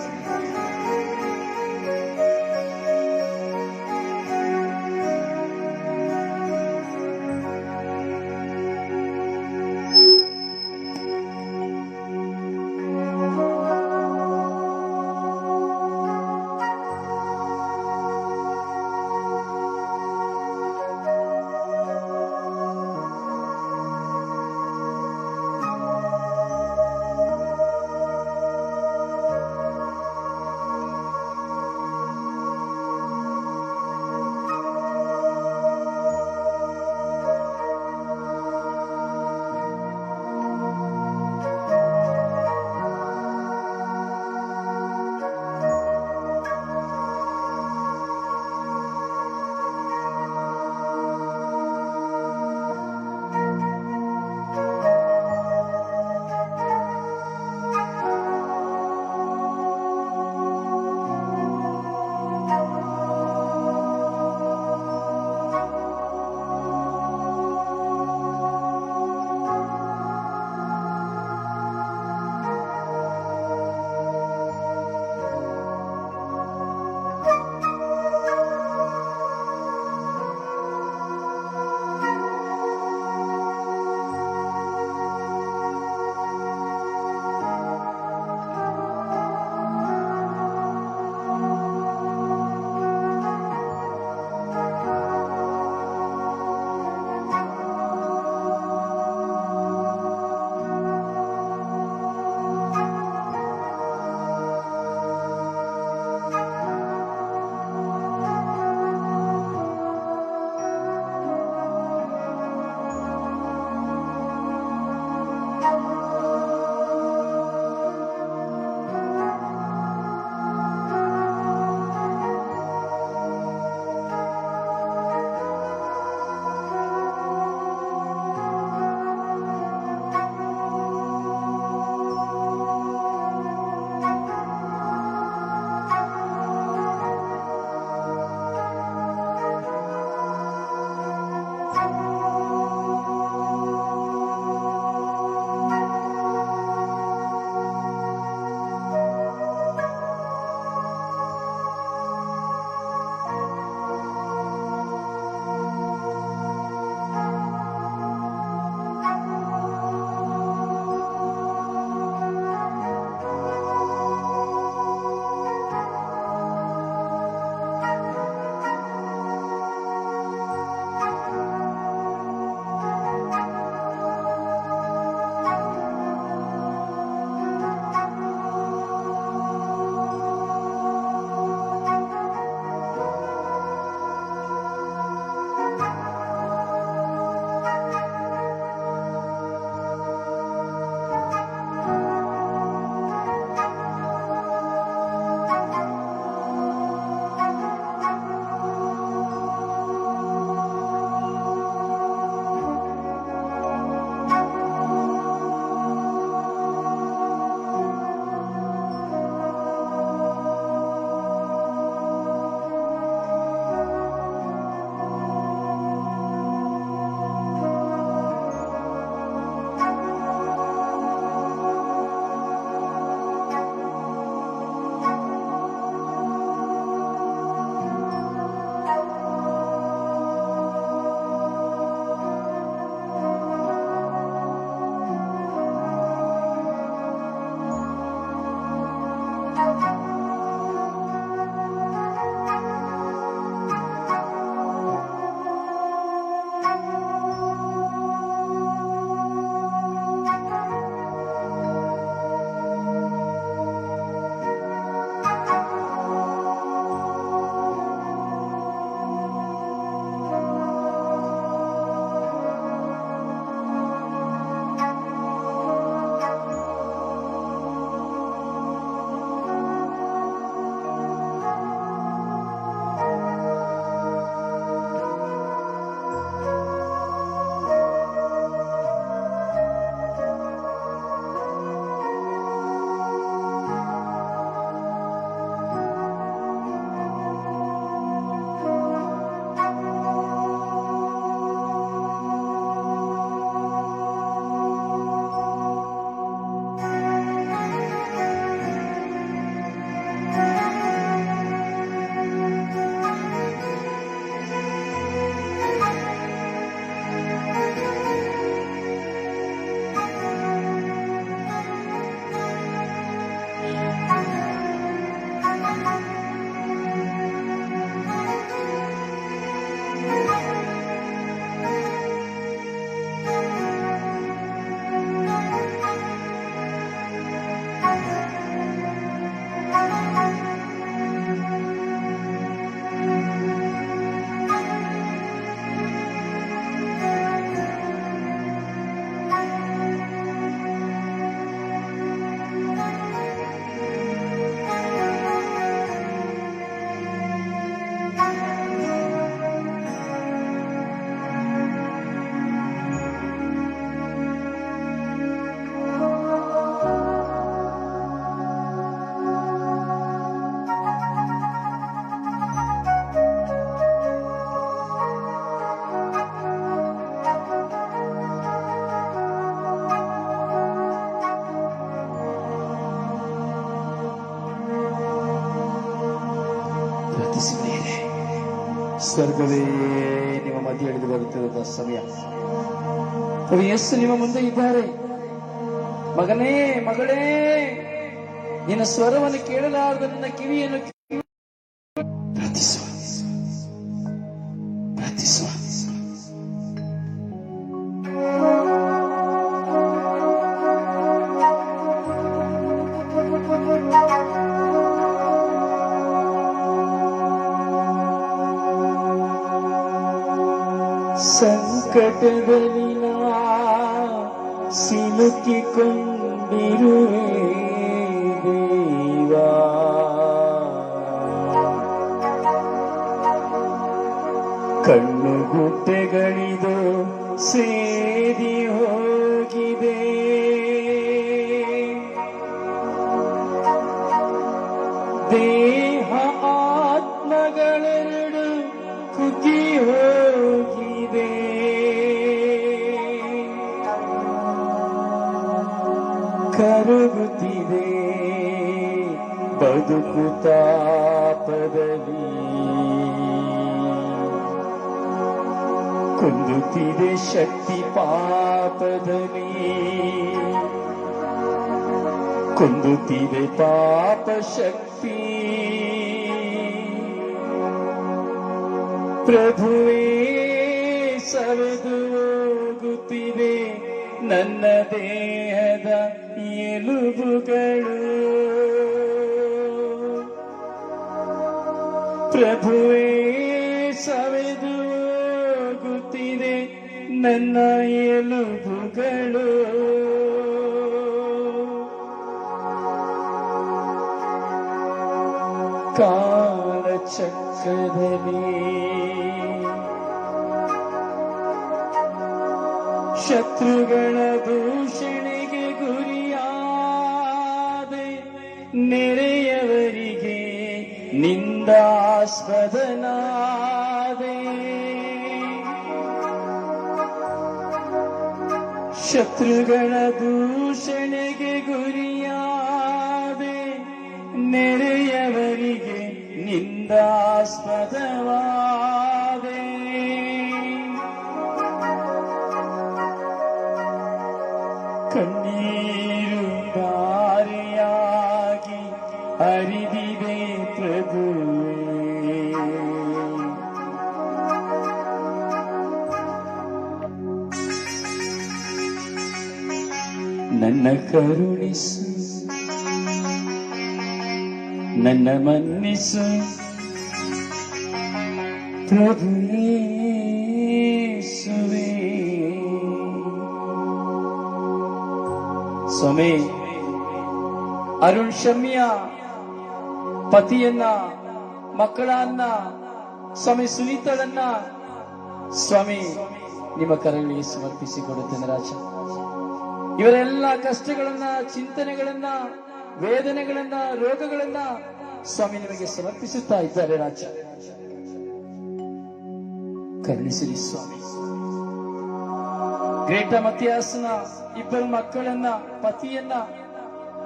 ಪ್ರಾರ್ಥಿಸಿದ್ದೇನೆ. ಸ್ವರ್ಗವೇ ನಿಮ್ಮ ಮಧ್ಯೆ ಇಳಿದು ಬರುತ್ತಿರುವ ಸಮಯ. ಪ್ರಭು ಯೇಸು ನಿಮ್ಮ ಮುಂದೆ ಇದ್ದಾರೆ. ಮಗನೇ, ಮಗಳೇ, ನಿನ್ನ ಸ್ವರವನ್ನು ಕೇಳಲಾರದ ನನ್ನ ಕಿವಿಯನ್ನು ಪ್ರಾರ್ಥಿಸುವ ಪ್ರಾರ್ಥಿಸುವ. ಸಂಕಟದಲ್ಲಿ ನಾ ಸಿಲುಕಿಕೊಂಡಿರುವೆ ದೇವಾ, ಕಣ್ಣುಗುಡ್ಡೆಗಳಿದು ಸೇರಿ ಹೋಗಿದೆ. ದೇಹ ಆತ್ಮಗಳೆರಡು ಕುಗ್ಗಿ ಹೋಗಿದೆ. ಕರಗುತ್ತಿದೆ ಬದುಕು ತಾಪದಲ್ಲಿ, ಕುಂದುತ್ತಿದೆ ಶಕ್ತಿ ಪಾಪದಲ್ಲಿ, ಕುಂದುತ್ತಿದೆ ಪಾಪ ಶಕ್ತಿ. ಪ್ರಭುವೇ ಸವೆದು ಹೋಗುತ್ತಿದೆ ನನ್ನ ದೇಹದ ಎಲುಬುಗಳು. ಪ್ರಭುವೇ ಸವೆದು ಹೋಗುತ್ತಿದೆ ನನ್ನ ಎಲುಬುಗಳು. ಕಾಲಚಕ್ರದಲ್ಲಿ ಶತ್ರುಗಳ ದೂಷಣೆಗೆ ಗುರಿಯಾದೆ, ನೆರೆಯವರಿಗೆ ನಿಂದಾಸ್ಪದನಾದೆ. ಶತ್ರುಗಳ ದೂಷಣೆಗೆ ಗುರಿಯಾದೆ, ನೆರೆಯವರಿಗೆ ನಿಂದಾಸ್ಪದವಾದೆ. ಕಣ್ಣೀರು ಧಾರೆಯಾಗಿ ಹರಿದಿದೆ ಪ್ರಭುವೇ, ನನ್ನ ಕರುಣಿಸು, ನನ್ನ ಮನ್ನಿಸು ಪ್ರಭು ಯೇಸುವೇ. ಸ್ವಾಮಿ, ಅರುಣ್ ಶಮ್ಯ ಪತಿಯನ್ನ, ಮಕ್ಕಳನ್ನ, ಸ್ವಾಮಿ ಸುನೀತಳನ್ನ ಸ್ವಾಮಿ ನಿಮ್ಮ ಕರಗಳಿಗೆ ಸಮರ್ಪಿಸಿಕೊಡುತ್ತೇನೆ ರಾಜ. ಇವರೆಲ್ಲ ಕಷ್ಟಗಳನ್ನ, ಚಿಂತನೆಗಳನ್ನ, ವೇದನೆಗಳನ್ನ, ರೋಗಗಳನ್ನ ಸ್ವಾಮಿ ನಿಮಗೆ ಸಮರ್ಪಿಸುತ್ತಾ ಇದ್ದಾರೆ ರಾಜ. ಕರುಣಿಸಿರಿ ಸ್ವಾಮಿ. ಗ್ರೇಟ ಮತಿಯಾಸನ ಇಬ್ಬರು ಮಕ್ಕಳನ್ನ, ಪತಿಯನ್ನ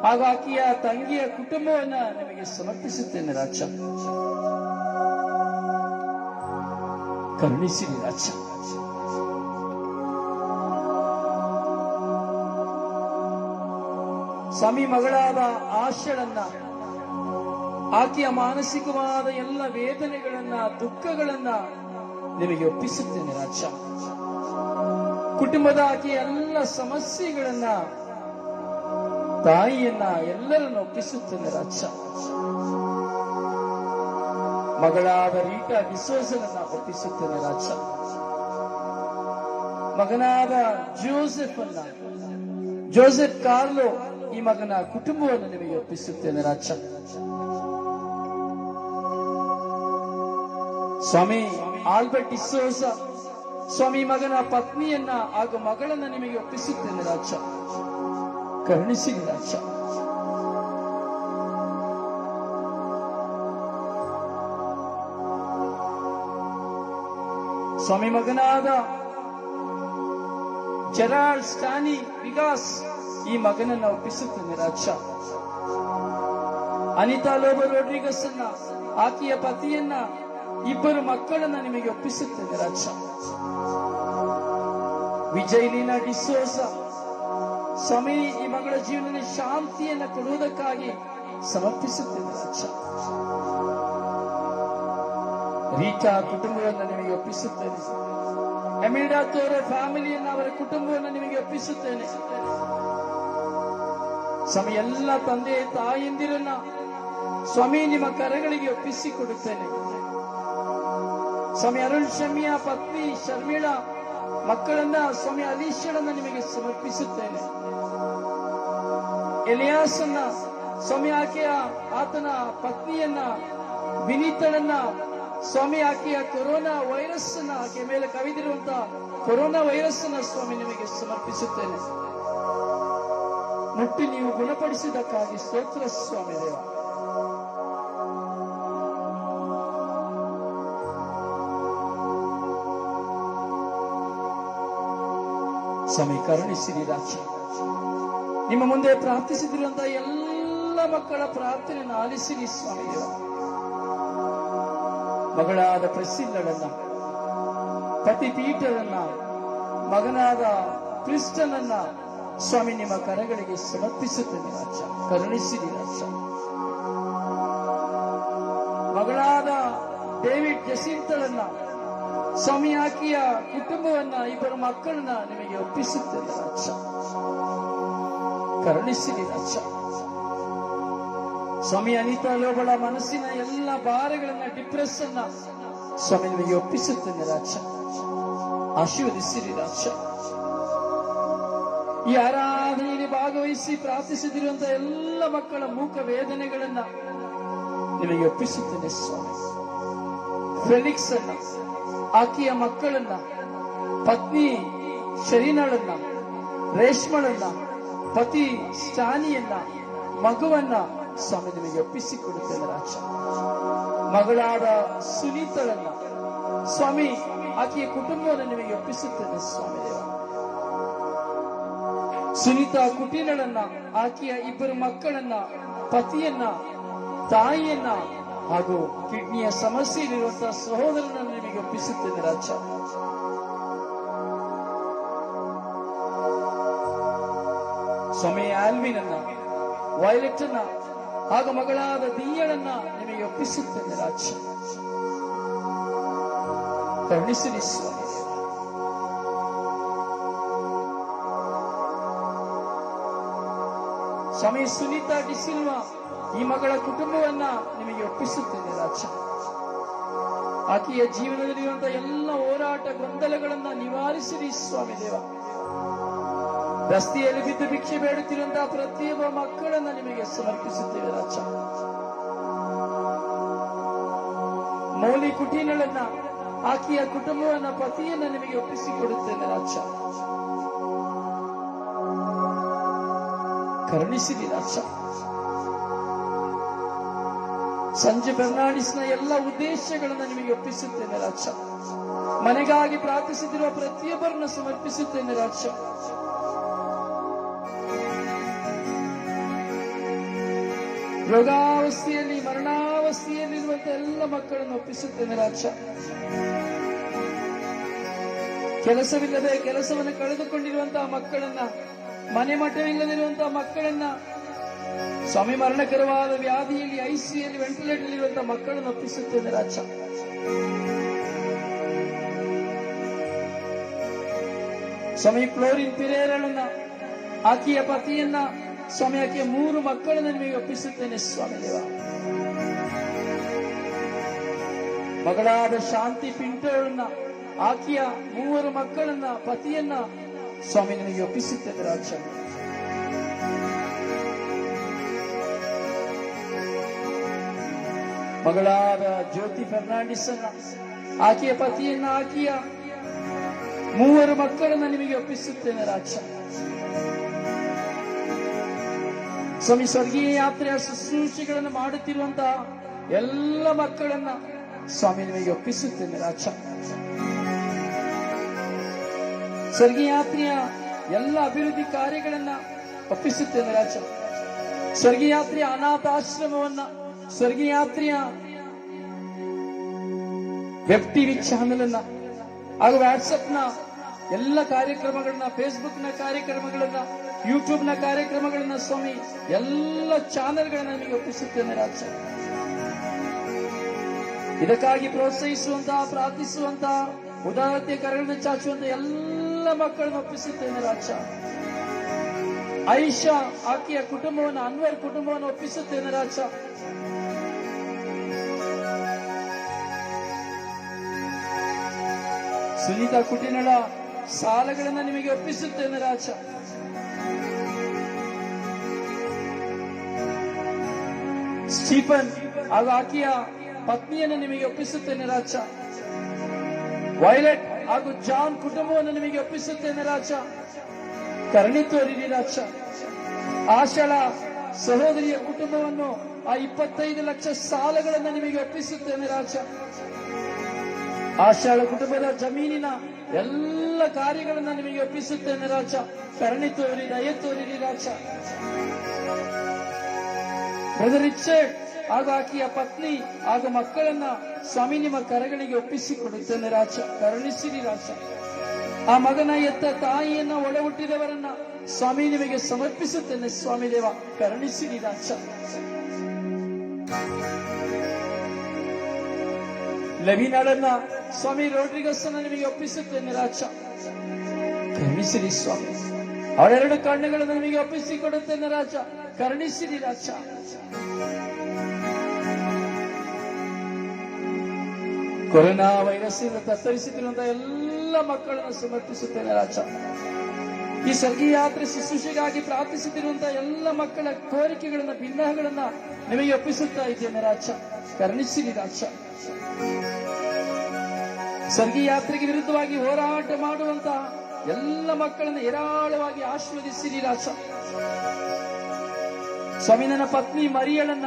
ಹಾಗೂ ಆಕೆಯ ತಂಗಿಯ ಕುಟುಂಬವನ್ನ ನಿಮಗೆ ಸಮರ್ಪಿಸುತ್ತೇನೆ ರಾಜ. ಕರುಣಿಸಿರಿ ರಾಜ. ಸ್ವಾಮಿ, ಮಗಳಾದ ಆಶಳನ್ನ, ಆಕೆಯ ಮಾನಸಿಕವಾದ ಎಲ್ಲ ವೇದನೆಗಳನ್ನ, ದುಃಖಗಳನ್ನ ನಿಮಗೆ ಒಪ್ಪಿಸುತ್ತೇನೆ ರಾಜ. ಕುಟುಂಬದ ಆಕೆಯ ಎಲ್ಲ ಸಮಸ್ಯೆಗಳನ್ನ, ತಾಯಿಯನ್ನ, ಎಲ್ಲರನ್ನು ಒಪ್ಪಿಸುತ್ತೇನೆ ರಾಜ. ಮಗಳಾದ ರೀಟಾ ಡಿಸೋಜರನ್ನ ಒಪ್ಪಿಸುತ್ತೇನೆ ರಾಜ. ಮಗನಾದ ಜೋಸೆಫ್ ಕಾರ್ಲೋ ಈ ಮಗನ ಕುಟುಂಬವನ್ನು ನಿಮಗೆ ಒಪ್ಪಿಸುತ್ತೇನೆ ರಾಜ. ಸ್ವಾಮಿ, ಆಲ್ಬರ್ಟ್ ಡಿಸೋಜ ಸ್ವಾಮಿ ಮಗನ ಪತ್ನಿಯನ್ನ ಹಾಗೂ ಮಗಳನ್ನ ನಿಮಗೆ ಒಪ್ಪಿಸುತ್ತೇನೆ ರಾಜ. ಕರುಣಿಸಿರಿ ರಾಜ. ಸ್ವಾಮಿ, ಮಗನಾದ ಜೆರಾಲ್ಡ್ ಸ್ಟಾನಿ ವಿಗಾಸ್ ಈ ಮಗನನ್ನ ಒಪ್ಪಿಸುತ್ತೇನೆ ರಾಜ. ಅನಿತಾ ಲೋಬೋ ರೋಡ್ರಿಗಸ್ ಅನ್ನ, ಆಕೆಯ ಪತಿಯನ್ನ, ಇಬ್ಬರು ಮಕ್ಕಳನ್ನ ನಿಮಗೆ ಒಪ್ಪಿಸುತ್ತೇನೆ ರಾಜ. ವಿಜಯ್ ಲೀನಾ ಡಿಸೋಸ ಸ್ವಾಮಿ, ಈ ಮಗಳ ಜೀವನದಲ್ಲಿ ಶಾಂತಿಯನ್ನು ಕೊಡುವುದಕ್ಕಾಗಿ ಸಮರ್ಪಿಸುತ್ತೇನೆ ರಾಜ. ರೀಟಾ ಕುಟುಂಬವನ್ನು ನಿಮಗೆ ಒಪ್ಪಿಸುತ್ತೇನೆ. ಎಮಿಲ್ಡಾ ತೋರೋ ಫ್ಯಾಮಿಲಿಯನ್ನ, ಅವರ ಕುಟುಂಬವನ್ನು ನಿಮಗೆ ಒಪ್ಪಿಸುತ್ತೇನೆ ಸ್ವಾಮಿ. ಎಲ್ಲ ತಂದೆ ತಾಯಂದಿರನ್ನ ಸ್ವಾಮಿ ನಿಮ್ಮ ಕರಗಳಿಗೆ ಒಪ್ಪಿಸಿಕೊಡುತ್ತೇನೆ ಸ್ವಾಮಿ. ಅರುಣ್ ಶಮಿಯ ಪತ್ನಿ ಶರ್ಮಿಳಾ ಮಕ್ಕಳನ್ನ ಸ್ವಾಮಿ ಅಲೀಶಳನ್ನ ನಿಮಗೆ ಸಮರ್ಪಿಸುತ್ತೇನೆ. ಎಲಿಯಾಸನ್ನ ಸ್ವಾಮಿ, ಆತನ ಪತ್ನಿಯನ್ನ ವಿನೀತಳನ್ನ ಸ್ವಾಮಿ, ಆಕೆಯ ಕೊರೋನಾ ವೈರಸ್ ಅನ್ನ, ಆಕೆಯ ಮೇಲೆ ಕವಿದಿರುವಂತಹ ಕೊರೋನಾ ವೈರಸ್ ಅನ್ನ ಸ್ವಾಮಿ ನಿಮಗೆ ಸಮರ್ಪಿಸುತ್ತೇನೆ. ಮುಟ್ಟಿ ನೀವು ಗುಣಪಡಿಸಿದ್ದಕ್ಕಾಗಿ ಸ್ತೋತ್ರ ಸ್ವಾಮಿ ದೇವ. ಸ್ವಾಮಿ ಕರುಣಿಸಿರಿ ರಾಜ. ನಿಮ್ಮ ಮುಂದೆ ಪ್ರಾರ್ಥಿಸಿದಿರುವಂತಹ ಎಲ್ಲ ಮಕ್ಕಳ ಪ್ರಾರ್ಥನೆಯನ್ನು ಆಲಿಸಿರಿ ಸ್ವಾಮಿ ದೇವ. ಮಗಳಾದ ಪ್ರೆಸಿಲ್ಲಳನ್ನ, ಪತಿ ಪೀಟರನ್ನ, ಮಗನಾದ ಕ್ರಿಸ್ಟನನ್ನ ಸ್ವಾಮಿ ನಿಮ್ಮ ಕರಗಳಿಗೆ ಸಮರ್ಪಿಸುತ್ತೇನೆ ರಾಜ. ಕರುಣಿಸಿರಿ ರಾಜ. ಮಗಳಾದ ಡೇವಿಡ್ ಜಸಿಂತಳನ್ನ ಸ್ವಾಮಿ, ಆಕೆಯ ಕುಟುಂಬವನ್ನ, ಇಬ್ಬರು ಮಕ್ಕಳನ್ನ ನಿಮಗೆ ಒಪ್ಪಿಸುತ್ತೇನೆ ರಾಜ. ಕರುಣಿಸಿರಿ ರಾಜ. ಸ್ವಾಮಿ, ಅನಿತಾ ಲೋಬಳ ಮನಸ್ಸಿನ ಎಲ್ಲ ಭಾರಗಳನ್ನ, ಡಿಪ್ರೆಷನ್ ಸ್ವಾಮಿ ನಿಮಗೆ ಒಪ್ಪಿಸುತ್ತೇನೆ ರಾಜ. ಆಶೀರ್ವದಿಸಿರಿ ರಾಜ. ಈ ಆರಾಧನೆಯಲ್ಲಿ ಭಾಗವಹಿಸಿ ಪ್ರಾರ್ಥಿಸಿದಿರುವಂತಹ ಎಲ್ಲ ಮಕ್ಕಳ ಮೂಕ ವೇದನೆಗಳನ್ನ ನಿಮಗೆ ಒಪ್ಪಿಸುತ್ತೇನೆ ಸ್ವಾಮಿ. ಫೆಲಿಕ್ಸ್ ಅನ್ನ, ಆಕೆಯ ಮಕ್ಕಳನ್ನ, ಪತ್ನಿ ಶರೀನಳನ್ನ, ರೇಷ್ಮಳನ್ನ, ಪತಿ ಸ್ಟಾನಿಯನ್ನ, ಮಗುವನ್ನ ಸ್ವಾಮಿ ನಿಮಗೆ ಒಪ್ಪಿಸಿಕೊಡುತ್ತೇನೆ ರಾಜ. ಮಗಳಾದ ಸುನೀತಳನ್ನ ಸ್ವಾಮಿ, ಆಕೆಯ ಕುಟುಂಬವನ್ನು ನಿಮಗೆ ಒಪ್ಪಿಸುತ್ತೇನೆ ಸ್ವಾಮಿ ದೇವ. ಸುನೀತಾ ಕುಟೀನಳನ್ನ, ಆಕೆಯ ಇಬ್ಬರು ಮಕ್ಕಳನ್ನ, ಪತಿಯನ್ನ, ತಾಯಿಯನ್ನ ಹಾಗೂ ಕಿಡ್ನಿಯ ಸಮಸ್ಯೆಯಲ್ಲಿರುವಂತಹ ಸಹೋದರನನ್ನು ನಿಮಗೆ ಒಪ್ಪಿಸುತ್ತೇನೆ ರಾಜ. ಸ್ವಾಮಿ ಆಲ್ವಿನ್ ಅನ್ನ, ವೈಲೆಟ್ ಅನ್ನ ಹಾಗೂ ಮಗಳಾದ ದಿಯಳನ್ನ ನಿಮಗೆ ಒಪ್ಪಿಸುತ್ತೇನೆ ರಾಜ. ಕರುಣಿಸಿರಿ ಸ್ವಾಮಿ. ಸ್ವಾಮಿ ಸುನೀತಾ ಡಿಸಿಲ್ವಾ ಈ ಮಗಳ ಕುಟುಂಬವನ್ನ ನಿಮಗೆ ಒಪ್ಪಿಸುತ್ತೇನೆ ರಾಜ. ಆಕೆಯ ಜೀವನದಲ್ಲಿರುವಂತಹ ಎಲ್ಲ ಹೋರಾಟ ಗೊಂದಲಗಳನ್ನ ನಿವಾರಿಸಿರಿ ಸ್ವಾಮಿ ದೇವ. ರಸ್ತೆಯಲ್ಲಿ ಬಿದ್ದು ಭಿಕ್ಷೆ ಬೇಡುತ್ತಿರುವಂತಹ ಪ್ರತಿಯೊಬ್ಬ ಮಕ್ಕಳನ್ನ ನಿಮಗೆ ಸಮರ್ಪಿಸುತ್ತೇವೆ ರಾಜ. ಮೌಲಿ ಕುಟೀನಳನ್ನ, ಆಕೆಯ ಕುಟುಂಬವನ್ನ, ಪತಿಯನ್ನ ನಿಮಗೆ ಒಪ್ಪಿಸಿಕೊಡುತ್ತೇನೆ ರಾಜ. ಕರುಣಿಸಿರಿ ರಾಜ. ಸಂಜೆ ಫೆರ್ನಾಂಡಿಸ್ನ ಎಲ್ಲ ಉದ್ದೇಶಗಳನ್ನು ನಿಮಗೆ ಒಪ್ಪಿಸುತ್ತೇನೆ ರಾಜ. ಮನೆಗಾಗಿ ಪ್ರಾರ್ಥಿಸುತ್ತಿರುವ ಪ್ರತಿಯೊಬ್ಬರನ್ನು ಸಮರ್ಪಿಸುತ್ತೇನೆ ರಾಜ. ರೋಗಾವಸ್ಥೆಯಲ್ಲಿ, ಮರಣಾವಸ್ಥೆಯಲ್ಲಿರುವಂತಹ ಎಲ್ಲ ಮಕ್ಕಳನ್ನು ಒಪ್ಪಿಸುತ್ತೇನೆ ರಾಜ. ಕೆಲಸವಿಲ್ಲದೆ ಕೆಲಸವನ್ನು ಕಳೆದುಕೊಂಡಿರುವಂತಹ ಮಕ್ಕಳನ್ನ, ಮನೆ ಮಠವಿಲ್ಲದಿರುವಂತಹ ಮಕ್ಕಳನ್ನ, ಸ್ವಾಮಿ ಮರಣಕರವಾದ ವ್ಯಾಧಿಯಲ್ಲಿ, ಐಸಿಯಲ್ಲಿ, ವೆಂಟಿಲೇಟರ್ ಇರುವಂತಹ ಮಕ್ಕಳನ್ನು ಒಪ್ಪಿಸುತ್ತೇನೆ ರಾಜ. ಸ್ವಾಮಿ ಫ್ಲೋರಿನ್ ಪಿರೇರಳನ್ನ, ಆಕೆಯ ಪತಿಯನ್ನ, ಸ್ವಾಮಿ ಆಕೆಯ 3 ಮಕ್ಕಳನ್ನು ನಿಮಗೆ ಒಪ್ಪಿಸುತ್ತೇನೆ ಸ್ವಾಮಿ ದೇವ. ಮಗಳಾದ ಶಾಂತಿ ಪಿಂಟೋಳನ್ನ, ಆಕೆಯ 3 ಮಕ್ಕಳನ್ನ, ಪತಿಯನ್ನ ಸ್ವಾಮಿ ನಿಮಗೆ ಒಪ್ಪಿಸುತ್ತೇನೆ ರಾಜ. ಮಗಳಾದ ಜ್ಯೋತಿ ಫೆರ್ನಾಂಡಿಸ್ ಅನ್ನ, ಆಕೆಯ ಪತಿಯನ್ನ, ಆಕೆಯ 3 ಮಕ್ಕಳನ್ನ ನಿಮಗೆ ಒಪ್ಪಿಸುತ್ತೇನೆ ರಾಜ. ಸ್ವಾಮಿ ಸ್ವರ್ಗೀಯ ಯಾತ್ರೆಯ ಶುಶ್ರೂಷೆಗಳನ್ನು ಮಾಡುತ್ತಿರುವಂತಹ ಎಲ್ಲ ಮಕ್ಕಳನ್ನ ಸ್ವಾಮಿ ನಿಮಗೆ ಒಪ್ಪಿಸುತ್ತೇನೆ ರಾಜ. ಸ್ವರ್ಗೀಯ ಯಾತ್ರೆಯ ಎಲ್ಲ ಅಭಿವೃದ್ಧಿ ಕಾರ್ಯಗಳನ್ನ ಒಪ್ಪಿಸುತ್ತೇನೆ ರಾಜ. ಸ್ವರ್ಗಯಾತ್ರೆಯ ಅನಾಥಾಶ್ರಮವನ್ನ, ಸ್ವರ್ಗಯಾತ್ರೆಯ ವೆಬ್ ಟಿವಿ ಚಾನೆಲ್ ಅನ್ನ ಹಾಗೂ ವಾಟ್ಸಪ್ ನ ಎಲ್ಲ ಕಾರ್ಯಕ್ರಮಗಳನ್ನ, ಫೇಸ್ಬುಕ್ ನ ಕಾರ್ಯಕ್ರಮಗಳನ್ನ, ಯೂಟ್ಯೂಬ್ ನ ಕಾರ್ಯಕ್ರಮಗಳನ್ನ ಸ್ವಾಮಿ ಎಲ್ಲ ಚಾನೆಲ್ಗಳನ್ನ ನಿಮಗೆ ಒಪ್ಪಿಸುತ್ತೇನೆ ರಾಜ. ಇದಕ್ಕಾಗಿ ಪ್ರೋತ್ಸಾಹಿಸುವಂತಹ, ಪ್ರಾರ್ಥಿಸುವಂತಹ, ಉದಾರತೆ ಕರಗಳನ್ನು ಚಾಚುವಂತ ಎಲ್ಲ ಮಕ್ಕಳನ್ನು ಒಪ್ಪಿಸುತ್ತೇನೆ ರಾಜ. ಆಯಿಷಾ ಆಕೆಯ ಕುಟುಂಬವನ್ನು, ಅನ್ವರ್ ಕುಟುಂಬವನ್ನು ಒಪ್ಪಿಸುತ್ತೇನೆ ರಾಜ. ಸುನೀತಾ ಕುಟಿನಳ ಸಾಲಗಳನ್ನ ನಿಮಗೆ ಒಪ್ಪಿಸುತ್ತೇನೆ ರಾಜ. ಸ್ಟೀಫನ್ ಹಾಗೂ ಆಕೆಯ ಪತ್ನಿಯನ್ನು ನಿಮಗೆ ಒಪ್ಪಿಸುತ್ತೇನೆ ರಾಜ. ವೈಲೆಟ್ ಹಾಗೂ ಜಾನ್ ಕುಟುಂಬವನ್ನು ನಿಮಗೆ ಒಪ್ಪಿಸುತ್ತೇನೆ ರಾಜ. ಕರುಣೆ ತೋರಿರಿ ರಾಜ. ಆಶಾಳ ಸಹೋದರಿಯ ಕುಟುಂಬವನ್ನು, ಆ 25 ಲಕ್ಷ ಸಾಲಗಳನ್ನು ನಿಮಗೆ ಒಪ್ಪಿಸುತ್ತೇನೆ ರಾಜ. ಆಶಾಳ ಕುಟುಂಬದ ಜಮೀನಿನ ಎಲ್ಲ ಕಾರ್ಯಗಳನ್ನ ನಿಮಗೆ ಒಪ್ಪಿಸುತ್ತೇನೆ ರಾಜ. ಕರುಣೆ ತೋರಿ, ದಯೆ ತೋರಿರಿ ರಾಜ. ಬ್ರದರ್ ರಿಚರ್ಡ್ ಹಾಗೂ ಆಕೆಯ ಪತ್ನಿ ಹಾಗೂ ಮಕ್ಕಳನ್ನ ಸ್ವಾಮಿ ನಿಮ್ಮ ಕರಗಳಿಗೆ ಒಪ್ಪಿಸಿಕೊಡುತ್ತೇನೆ ರಾಜ. ಕರುಣಿಸಿರಿ ರಾಜ. ಆ ಮಗನ ಎತ್ತ ತಾಯಿಯನ್ನ ಒಳ ಹುಟ್ಟಿದವರನ್ನ ಸ್ವಾಮಿ ನಿಮಗೆ ಸಮರ್ಪಿಸುತ್ತೇನೆ ಸ್ವಾಮಿ ದೇವ. ಕರುಣಿಸಿರಿ ರಾಜ. ಲೆವಿನಾಳನ್ನ ಸ್ವಾಮಿ ರೋಡ್ರಿಗಸ್ ಅನ್ನ ನಿಮಗೆ ಒಪ್ಪಿಸುತ್ತೇನೆ ರಾಜ. ಕರುಣಿಸಿರಿ ಸ್ವಾಮಿ. ಅವಳೆರಡು ಕಣ್ಣುಗಳನ್ನು ನಿಮಗೆ ಒಪ್ಪಿಸಿಕೊಡುತ್ತೇನೆ ರಾಜ. ಕರುಣಿಸಿರಿ ರಾಜ. ಕೊರೋನಾ ವೈರಸ್ ಇಂದ ತತ್ತರಿಸುತ್ತಿರುವಂತಹ ಎಲ್ಲ ಮಕ್ಕಳನ್ನು ಸಮರ್ಪಿಸುತ್ತೇನೆ ರಾಜ. ಈ ಸ್ವರ್ಗೀಯ ಯಾತ್ರೆ ಶುಶ್ರೂಷೆಗಾಗಿ ಪ್ರಾರ್ಥಿಸುತ್ತಿರುವಂತಹ ಎಲ್ಲ ಮಕ್ಕಳ ಕೋರಿಕೆಗಳನ್ನ, ಭಿನ್ನಗಳನ್ನ ನಿಮಗೆ ಒಪ್ಪಿಸುತ್ತಾ ಇದ್ದೇನೆ ರಾಜ. ಕರುಣಿಸಿರಿ ರಾಜ. ಸ್ವರ್ಗೀಯ ಯಾತ್ರೆಗೆ ವಿರುದ್ಧವಾಗಿ ಹೋರಾಟ ಮಾಡುವಂತಹ ಎಲ್ಲ ಮಕ್ಕಳನ್ನು ಹೇರಾಳವಾಗಿ ಆಶೀರ್ವದಿಸಿರಿ ರಾಜ. ಸ್ವಾಮಿ ನನ್ನ ಪತ್ನಿ ಮರಿಯಳನ್ನ,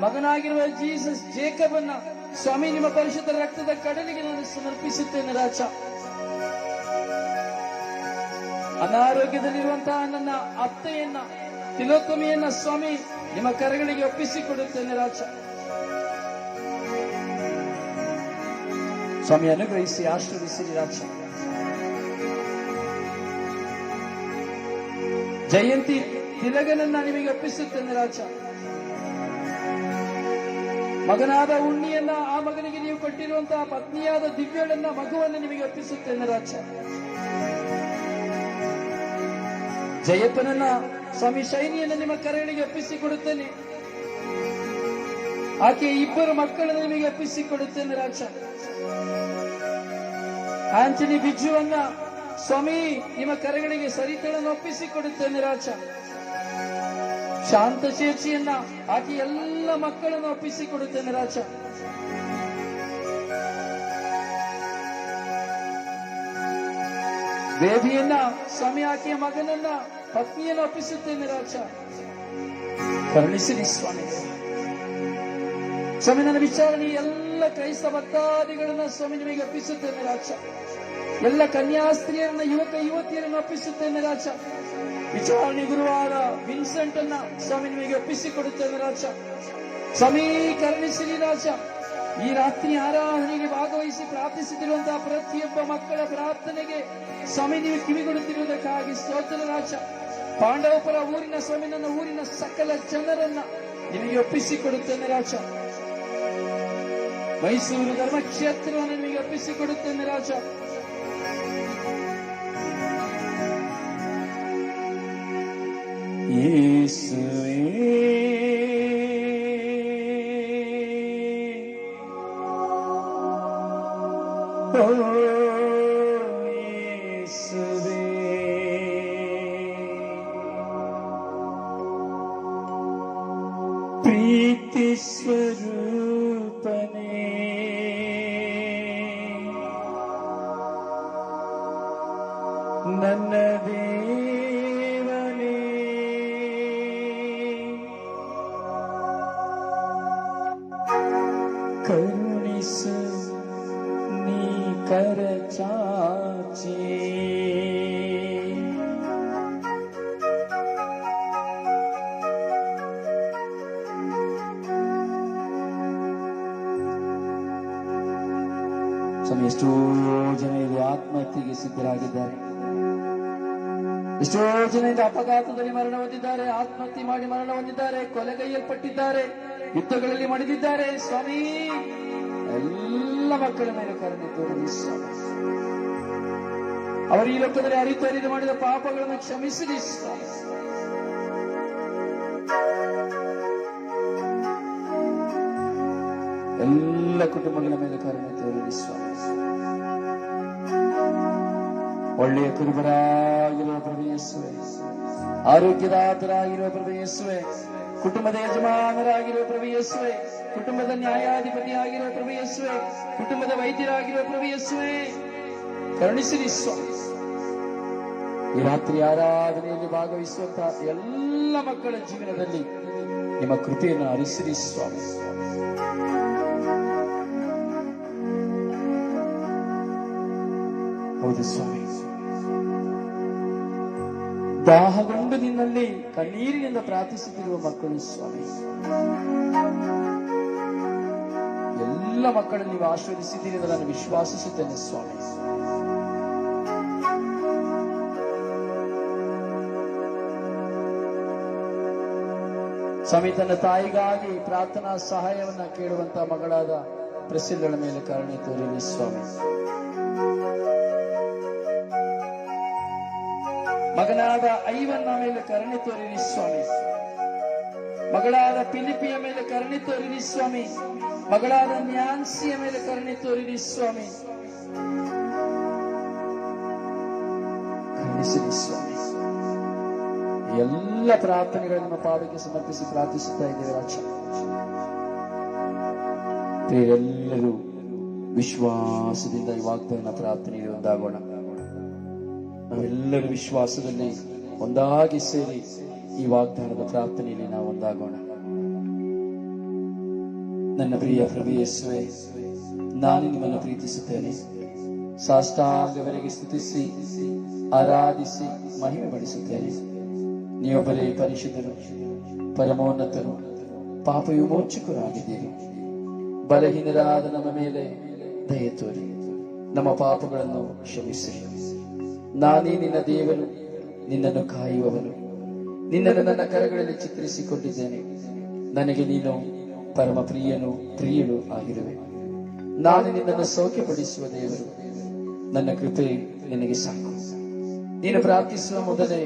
ಮಗನಾಗಿರುವ ಜೀಸಸ್ ಜೇಕಬ್ ಅನ್ನ ಸ್ವಾಮಿ ನಿಮ್ಮ ಪರಿಶುದ್ಧ ರಕ್ತದ ಕಡಲಿಗೆ ನಾನು ಸಮರ್ಪಿಸುತ್ತೇನೆ ರಾಜ. ಅನಾರೋಗ್ಯದಲ್ಲಿರುವಂತಹ ನನ್ನ ಅತ್ತೆಯನ್ನ, ತಿಲೋತ್ತಮೆಯನ್ನ ಸ್ವಾಮಿ ನಿಮ್ಮ ಕರಗಳಿಗೆ ಒಪ್ಪಿಸಿಕೊಡುತ್ತೇನೆ ರಾಜ. ಸ್ವಾಮಿ ಅನುಗ್ರಹಿಸಿ ಆಶೀರ್ವದಿಸಿರಿ ರಾಜ. ಜಯಂತಿ ತಿಲಗನನ್ನ ನಿಮಗೆ ಒಪ್ಪಿಸುತ್ತೇನೆ ರಾಜ. ಮಗನಾದ ಉಣ್ಣಿಯನ್ನ, ಆ ಮಗನಿಗೆ ನೀವು ಕೊಟ್ಟಿರುವಂತಹ ಪತ್ನಿಯಾದ ದಿವ್ಯಳನ್ನ, ಮಗುವನ್ನು ನಿಮಗೆ ಒಪ್ಪಿಸುತ್ತೇನೆ ರಾಜ. ಜಯಪ್ಪನನ್ನ, ಸ್ವಾಮಿ ಶೈನಿಯನ್ನ ನಿಮ್ಮ ಕರಗಳಿಗೆ ಒಪ್ಪಿಸಿಕೊಡುತ್ತೇನೆ. ಆಕೆ 2 ಮಕ್ಕಳನ್ನು ನಿಮಗೆ ಒಪ್ಪಿಸಿಕೊಡುತ್ತೇನೆ ರಾಜ. ಆಂಟನಿ ಬಿಜ್ಜುವನ್ನ ಸ್ವಾಮಿ ನಿಮ್ಮ ಕರಗಳಿಗೆ, ಸರಿತಳನ್ನು ಒಪ್ಪಿಸಿಕೊಡುತ್ತೇನೆ ರಾಜ. ಶಾಂತ ಶೇರ್ಷಿಯನ್ನ, ಆಕೆ ಎಲ್ಲ ಮಕ್ಕಳನ್ನು ಒಪ್ಪಿಸಿಕೊಡುತ್ತೇನೆ ರಾಜ. ಬೇಬಿಯನ್ನ ಸ್ವಾಮಿ, ಆಕೆಯ ಮಗನನ್ನ, ಪತ್ನಿಯನ್ನು ಒಪ್ಪಿಸುತ್ತೇನೆ ರಾಜ. ಕರುಣಿಸಿರಿ ಸ್ವಾಮಿ. ಸ್ವಾಮಿ ನನ್ನ ವಿಚಾರಣೆ ಎಲ್ಲ ಕ್ರೈಸ್ತ ಭಕ್ತಾದಿಗಳನ್ನ ಸ್ವಾಮಿ ನಿಮಗೆ ಒಪ್ಪಿಸುತ್ತೇನೆ ರಾಜ. ಎಲ್ಲ ಕನ್ಯಾಸ್ತ್ರೀಯರನ್ನ, ಯುವಕ ಯುವತಿಯರನ್ನು ಒಪ್ಪಿಸುತ್ತೇನೆ ರಾಜ. ವಿಚಾರಣೆ ಗುರುವಾದ ವಿನ್ಸೆಂಟ್ ಅನ್ನ ಸ್ವಾಮಿ ನಿಮಗೆ ಒಪ್ಪಿಸಿಕೊಡುತ್ತೇನೆ ರಾಜ. ಸ್ವಾಮಿ ಕರುಣಿಸಿರಿ ರಾಜ. ಈ ರಾತ್ರಿ ಆರಾಧನೆಗೆ ಭಾಗವಹಿಸಿ ಪ್ರಾರ್ಥಿಸುತ್ತಿರುವಂತಹ ಪ್ರತಿಯೊಬ್ಬ ಮಕ್ಕಳ ಪ್ರಾರ್ಥನೆಗೆ ಸ್ವಾಮಿ ನೀವು ಕಿವಿಗೊಡುತ್ತಿರುವುದಕ್ಕಾಗಿ ಸ್ತೋತ್ರ ರಾಜ. ಪಾಂಡವಪುರ ಊರಿನ ಸ್ವಾಮಿ, ನನ್ನ ಊರಿನ ಸಕಲ ಜನರನ್ನ ನಿಮಗೆ ಒಪ್ಪಿಸಿಕೊಡುತ್ತೇನೆ ರಾಜ. ಮೈಸೂರು ಧರ್ಮಕ್ಷೇತ್ರವನ್ನು ನಿಮಗೆ ಒಪ್ಪಿಸಿಕೊಡುತ್ತೇನೆ ರಾಜ. ಯೇಸುವೇ ಓ ಯೇಸುವೇ, ಪ್ರೀತಿ ಸ್ವರೂಪನೇ, ನನ್ನ ದೇವನೇ, ಕರುಣಿಸು ನೀ ಕರ ಚಾಚಿ. ಸ್ವಾಮಿ, ಎಷ್ಟೋ ಜನ ಇಲ್ಲಿ ಆತ್ಮಹತ್ಯೆಗೆ ಸಿದ್ಧರಾಗಿದ್ದಾರೆ. ಎಷ್ಟೋ ಜನ ಇಲ್ಲಿ ಅಪಘಾತದಲ್ಲಿ ಮರಣ ಹೊಂದಿದ್ದಾರೆ, ಆತ್ಮಹತ್ಯೆ ಮಾಡಿ ಮರಣ ಹೊಂದಿದ್ದಾರೆ, ಕೊಲೆಗೈಯಲ್ಪಟ್ಟಿದ್ದಾರೆ, ಯುದ್ಧಗಳಲ್ಲಿ ಮಡಿದಿದ್ದಾರೆ. ಸ್ವಾಮಿ, ಎಲ್ಲ ಮಕ್ಕಳ ಮೇಲೆ ಕರುಣೆ ತೋರಿರಿ ಸ್ವಾಮಿ. ಅವರು ಈ ಲೋಕದಲ್ಲಿ ಅರಿತು ಮಾಡಿದ ಪಾಪಗಳನ್ನು ಕ್ಷಮಿಸಿರಿ ಸ್ವಾಮಿ. ಎಲ್ಲ ಕುಟುಂಬಗಳ ಮೇಲೆ ಕರುಣೆ ತೋರಿರಿ ಸ್ವಾಮಿ. ಒಳ್ಳೆಯ ಕುರುಬರಾಗಿರುವ ಪ್ರಭು ಯೇಸುವೆ, ಆರೋಗ್ಯದಾತರಾಗಿರುವ ಪ್ರಭು ಯೇಸುವೆ, ಕುಟುಂಬದ ಯಜಮಾನರಾಗಿರುವ ಪ್ರಭು ಯೇಸುವೆ, ಕುಟುಂಬದ ನ್ಯಾಯಾಧಿಪತಿಯಾಗಿರುವ ಪ್ರಭು ಯೇಸುವೆ, ಕುಟುಂಬದ ವೈದ್ಯರಾಗಿರುವ ಪ್ರಭು ಯೇಸುವೆ, ಕರುಣಿಸಿರಿ ಸ್ವಾಮಿ. ಈ ರಾತ್ರಿ ಆರಾಧನೆಯಲ್ಲಿ ಭಾಗವಹಿಸುವಂತಹ ಎಲ್ಲ ಮಕ್ಕಳ ಜೀವನದಲ್ಲಿ ನಿಮ್ಮ ಕೃಪೆಯನ್ನು ಹರಿಸಿರಿ ಸ್ವಾಮಿ. ಹೌದು ಸ್ವಾಮಿ, ದಾಹಗೊಂಡು ನಿನ್ನಲ್ಲಿ ಕಣ್ಣೀರಿನಿಂದ ಪ್ರಾರ್ಥಿಸುತ್ತಿರುವ ಮಕ್ಕಳು ಸ್ವಾಮಿ, ಎಲ್ಲ ಮಕ್ಕಳನ್ನು ನೀವು ಆಶೀರ್ವದಿಸಿದ್ದೀರಿ ಎಂದು ನಾನು ವಿಶ್ವಾಸಿಸುತ್ತೇನೆ ಸ್ವಾಮಿ. ಸ್ವಾಮಿ, ತನ್ನ ತಾಯಿಗಾಗಿ ಪ್ರಾರ್ಥನಾ ಸಹಾಯವನ್ನ ಕೇಳುವಂತಹ ಮಗಳಾದ ಪ್ರಿಸಿಲ್ಲಳ ಮೇಲೆ ಕರುಣೆ ತೋರಿರಿ ಸ್ವಾಮಿ. ಮಗನಾದ ಐವನ್ನ ಮೇಲೆ ಕರುಣೆ ತೋರಿರಿ ಸ್ವಾಮಿ. ಮಗಳಾದ ಪಿಲಿಪಿಯ ಮೇಲೆ ಕರುಣೆ ತೋರಿರಿ ಸ್ವಾಮಿ. ಮಗಳಾದ ನ್ಯಾನ್ಸಿಯ ಮೇಲೆ ಕರುಣೆ ತೋರಿರಿ ಸ್ವಾಮಿ. ಕರುಣಿಸಿರಿ ಸ್ವಾಮಿ. ಎಲ್ಲ ಪ್ರಾರ್ಥನೆಗಳನ್ನು ನಿಮ್ಮ ಪಾದಕ್ಕೆ ಸಮರ್ಪಿಸಿ ಪ್ರಾರ್ಥಿಸುತ್ತಾ ಇದ್ದೇವೆ ರಾಜ. ಎಲ್ಲರೂ ವಿಶ್ವಾಸದಿಂದ ಈ ವಾಗ್ದಾನ ಪ್ರಾರ್ಥನೆಗೆ ಒಂದಾಗೋಣ. ನಾವೆಲ್ಲರೂ ವಿಶ್ವಾಸದಲ್ಲಿ ಒಂದಾಗಿ ಸೇರಿ ಈ ವಾಗ್ದಾನದ ಪ್ರಾರ್ಥನೆಯಲ್ಲಿ ನಾವು ಒಂದಾಗೋಣ. ನನ್ನ ಪ್ರಿಯ ಪ್ರಭು ಯೇಸುವೆ, ನಾನು ನಿಮ್ಮನ್ನು ಪ್ರೀತಿಸುತ್ತೇನೆ. ಸಾಷ್ಟಾಂಗವರೆಗೆ ಸ್ತುತಿಸಿ ಆರಾಧಿಸಿ ಮಹಿಮೆ ಪಡಿಸುತ್ತೇನೆ. ನೀವೊಬ್ಬರೇ ಪರಿಶುದ್ಧರು, ಪರಮೋನ್ನತರು, ಪಾಪ ವಿಮೋಚಕರಾಗಿದ್ದೀರಿ. ಬಲಹೀನರಾದ ನಮ್ಮ ಮೇಲೆ ದಯೆ ತೋರಿ ನಮ್ಮ ಪಾಪಗಳನ್ನು ಕ್ಷಮಿಸಿರಿ. ನಾನೇ ನಿನ್ನ ದೇವರು, ನಿನ್ನನ್ನು ಕಾಯುವವನು. ನಿನ್ನನ್ನು ನನ್ನ ಕರಗಳಲ್ಲಿ ಚಿತ್ರಿಸಿಕೊಂಡಿದ್ದೇನೆ. ನನಗೆ ನೀನು ಪರಮ ಪ್ರಿಯಳು ಆಗಿರುವೆ. ನಾನು ನಿನ್ನನ್ನು ಸೌಖ್ಯಪಡಿಸುವ ದೇವರು. ನನ್ನ ಕೃಪೆ ನಿನಗೆ ಸಾಕು. ನೀನು ಪ್ರಾರ್ಥಿಸುವ ಮೊದಲೇ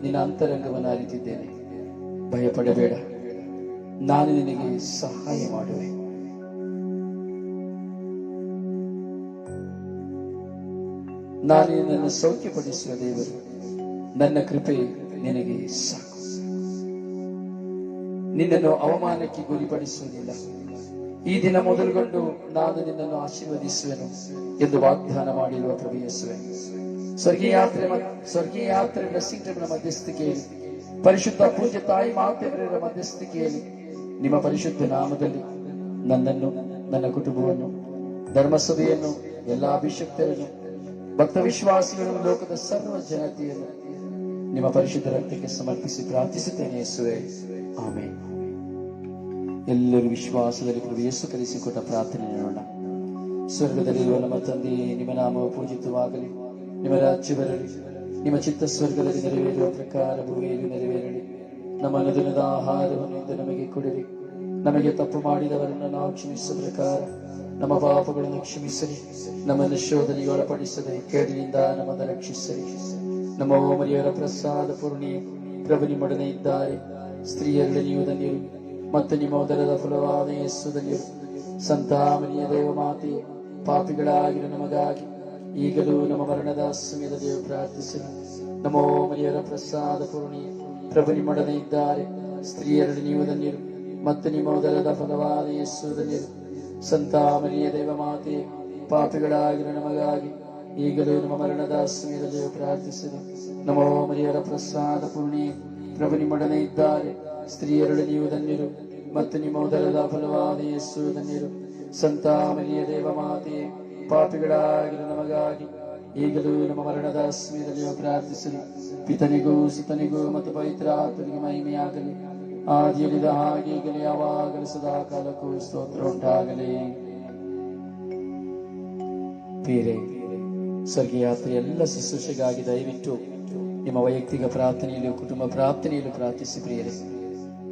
ನಿನ್ನ ಅಂತರಂಗವನ್ನು ಅರಿತಿದ್ದೇನೆ. ಭಯಪಡಬೇಡ, ನಾನು ನಿನಗೆ ಸಹಾಯ ಮಾಡುವೆ. ನಾನು ನಿನ್ನನ್ನು ಸೌಖ್ಯಪಡಿಸುವ ದೇವರು. ನನ್ನ ಕೃಪೆ ನಿನಗೆ ಸಾಕು. ನಿನ್ನನ್ನು ಅವಮಾನಕ್ಕೆ ಗುರಿಪಡಿಸುವುದಿಲ್ಲ. ಈ ದಿನ ಮೊದಲುಗೊಂಡು ನಾನು ನಿನ್ನನ್ನು ಆಶೀರ್ವದಿಸುವೆನು ಎಂದು ವಾಗ್ದಾನ ಮಾಡಿರುವ ಪ್ರಭು ಯೇಸುವೆ, ಸ್ವರ್ಗೀಯ ಯಾತ್ರೆ ನರಸಿಂಹನ ಮಧ್ಯಸ್ಥಿಕೆಯಲ್ಲಿ, ಪರಿಶುದ್ಧ ಪೂಜ್ಯ ತಾಯಿ ಮಾತೆಯವರ ಮಧ್ಯಸ್ಥಿಕೆಯಲ್ಲಿ ನಿಮ್ಮ ಪರಿಶುದ್ಧ ನಾಮದಲ್ಲಿ ನನ್ನನ್ನು, ನನ್ನ ಕುಟುಂಬವನ್ನು, ಧರ್ಮಸಭೆಯನ್ನು, ಎಲ್ಲ ಅಭಿಷಕ್ತರನ್ನು, ಭಕ್ತ ವಿಶ್ವಾಸಿಗಳನ್ನು, ಲೋಕದ ಸರ್ವ ಜನತೆಯನ್ನು ನಿಮ್ಮ ಪರಿಶುದ್ಧ ರಕ್ತಕ್ಕೆ ಸಮರ್ಪಿಸಿ ಪ್ರಾರ್ಥಿಸುತ್ತೇನೆ ಯೇಸುವೆ, ಆಮೆನ್. ಎಲ್ಲರೂ ವಿಶ್ವಾಸದಲ್ಲಿ ಪ್ರಭು ಯೇಸು ಕಲಿಸಿಕೊಟ್ಟ ಪ್ರಾರ್ಥನೆ ನೋಡೋಣ. ಸ್ವರ್ಗದಲ್ಲಿರುವ ನಮ್ಮ ತಂದೆಯೇ, ನಿಮ್ಮ ನಾಮವು ಪೂಜಿತವಾಗಲಿ, ನಿಮ್ಮ ರಾಜ್ಯ ಬರಲಿ, ನಿಮ್ಮ ಚಿತ್ತ ಸ್ವರ್ಗದಲ್ಲಿ ನೆರವೇರುವ ಪ್ರಕಾರ ಭೂಮಿಯಲ್ಲಿ ನೆರವೇರಲಿ. ನಮ್ಮ ಅನುದಿನದ ಆಹಾರವನ್ನು ಇಂದು ನಮಗೆ ಕೊಡಿರಿ. ನಮಗೆ ತಪ್ಪು ಮಾಡಿದವರನ್ನು ನಾವು ಕ್ಷಮಿಸುವ ಪ್ರಕಾರ ನಮ್ಮ ಪಾಪಗಳನ್ನು ಕ್ಷಮಿಸಲಿ. ನಮ್ಮನ್ನು ಶೋಧನೆಗೆ ಒಳಪಡಿಸದೆ ಕೇಡಿನಿಂದ ನಮ್ಮನ್ನು ರಕ್ಷಿಸಲಿ. ನಮ್ಮ ಓಮರಿಯವರ ಪ್ರಸಾದ ಪೂರ್ಣಿ ಪ್ರಭು ನಿಮ್ಮೊಡನೆ ಇದ್ದಾರೆ. ಸ್ತ್ರೀಯರಲ್ಲಿ ನೀವು ಧನ್ಯರು ಮತ್ತು ನಿಮ್ಮ ಉದರದ ಫಲವಾದ ಯೇಸು ಧನ್ಯರು. ಸಂತಾಮನಿಯ ದೇವ ಮಾತೆ, ಪಾಪಿಗಳಾಗಿರೋ ನಮಗಾಗಿ ಈಗಲೂ ನಮ್ಮ ಮರಣದ ಸಮಯದಲ್ಲಿ ಪ್ರಾರ್ಥಿಸಲಿ. ನಮ್ಮ ಓಮರಿಯವರ ಪ್ರಸಾದ ಪೂರ್ಣಿ ಪ್ರಭು ನಿಮ್ಮೊಡನೆ ಇದ್ದಾರೆ. ಸ್ತ್ರೀಯರಲ್ಲಿ ನೀವು ಧನ್ಯರು ಮತ್ತು ನಿಮ್ಮ ಉದರದ ಫಲವಾದ ಯೇಸು ಧನ್ಯರು. ಸಂತಾಮನಿಯ ದೇವ ಮಾತೆ, ಪಾಪಿಗಳಾಗಿರೋ ನಮಗಾಗಿ ಈಗಲೂ ನಮ್ಮ ಮರಣದ ಸಮಯದಲ್ಲಿ ಪ್ರಾರ್ಥಿಸಲಿ. ನಮೋ ಮರಿಯರ ಪ್ರಸಾದ ಪೂರ್ಣಿ ಪ್ರಭು ನಿಮ್ಮೊಡನೆ ಇದ್ದಾರೆ. ಸ್ತ್ರೀಯರಲ್ಲಿ ನೀವು ಧನ್ಯರು ಮತ್ತು ನಿಮ್ಮ ಉದರದ ಫಲವಾದ ಯೇಸು ಧನ್ಯರು. ಸಂತಾಮನಿಯ ದೇವ ಮಾತೆ, ಪಾಪಿಗಳಾಗಿರೋ ನಮಗಾಗಿ ಈಗಲೂ ನಮ್ಮ ಮರಣದ ಸಮಯದಲ್ಲಿ ಪ್ರಾರ್ಥಿಸಲಿ. ಪಿತನಿಗೂ ಸುತನಿಗೂ ಮತ್ತು ಪವಿತ್ರಾತ್ಮನಿಗೂ ಮಹಿಮೆಯಾಗಲಿ, ಆದಿಯಲ್ಲಿದ ಹಾಗೆ ಈಗಲೇ ಯಾವಾಗಲೂ ಸದಾ ಕಾಲಕ್ಕೂ ಸ್ತೋತ್ರ ಉಂಟಾಗಲಿ. ಬೇರೆ ಸ್ವರ್ಗೀಯ ಯಾತ್ರೆ ಎಲ್ಲ ಶುಶ್ರೂಷೆಗಾಗಿ ದಯವಿಟ್ಟು ನಿಮ್ಮ ವೈಯಕ್ತಿಕ ಪ್ರಾರ್ಥನೆಯಲ್ಲೂ ಕುಟುಂಬ ಪ್ರಾರ್ಥನೆಯಲ್ಲೂ ಪ್ರಾರ್ಥಿಸಿ ಪ್ರಿಯರೇ.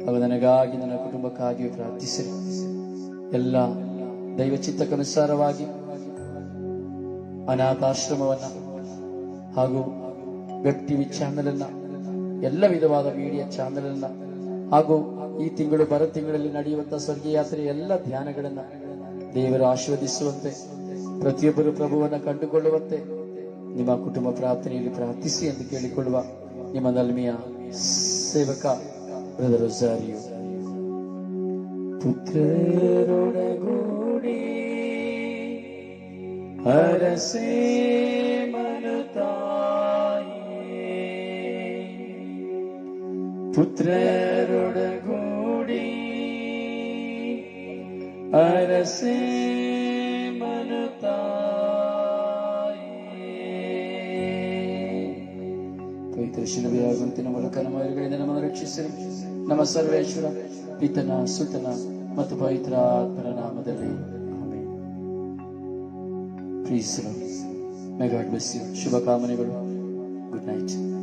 ಹಾಗೂ ನನಗಾಗಿ ನನ್ನ ಕುಟುಂಬಕ್ಕಾಗಿಯೂ ಪ್ರಾರ್ಥಿಸಿರಿ. ಎಲ್ಲ ದೈವ ಚಿತ್ತಕ್ಕನುಸಾರವಾಗಿ ಅನಾಥಾಶ್ರಮವನ್ನ ಹಾಗೂ ವೆಬ್ ಟಿವಿ ಚಾನೆಲ್ ಅನ್ನ, ಎಲ್ಲ ವಿಧವಾದ ಮೀಡಿಯಾ ಚಾನೆಲ್ ಅನ್ನ, ಹಾಗೂ ಈ ತಿಂಗಳು ಬರ ತಿಂಗಳಲ್ಲಿ ನಡೆಯುವಂತಹ ಸ್ವರ್ಗೀಯ ಯಾತ್ರೆಯ ಎಲ್ಲ ಧ್ಯಾನಗಳನ್ನ ದೇವರು ಆಶೀರ್ವದಿಸುವಂತೆ, ಪ್ರತಿಯೊಬ್ಬರು ಪ್ರಭುವನ್ನ ಕಂಡುಕೊಳ್ಳುವಂತೆ ನಿಮ್ಮ ಕುಟುಂಬ ಪ್ರಾರ್ಥನೆಯಲ್ಲಿ ಪ್ರಾರ್ಥಿಸಿ ಎಂದು ಕೇಳಿಕೊಳ್ಳುವ ನಿಮ್ಮ ನಲ್ಮೆಯ ಸೇವಕ ಬ್ರದರ್ ರೊಜಾರಿಯೋ. ಪುತ್ರರೊಡಗೂಡಿ ಹರಸೇ ಮನತಾಯೇ, ಪುತ್ರರೊಡಗೂಡಿ ಹರಸೇ ಪವಿತ್ರ ಶಿಲುಬೆಯ ಗುರುತಿನ ಮೂಲಕ ನಮ್ಮ ವೈರಿಗಳಿಂದ ನಮ್ಮನ್ನು ರಕ್ಷಿಸಿರಿ. ನಮ್ಮ ಸರ್ವೇಶ್ವರ ಪಿತನ ಸುತನ ಮತ್ತು ಪವಿತ್ರ ಆತ್ಮನ ನಾಮದಲ್ಲಿ amen. Praise may God bless you. ಶುಭ ಕಾಮನೆಗಳು. Good night.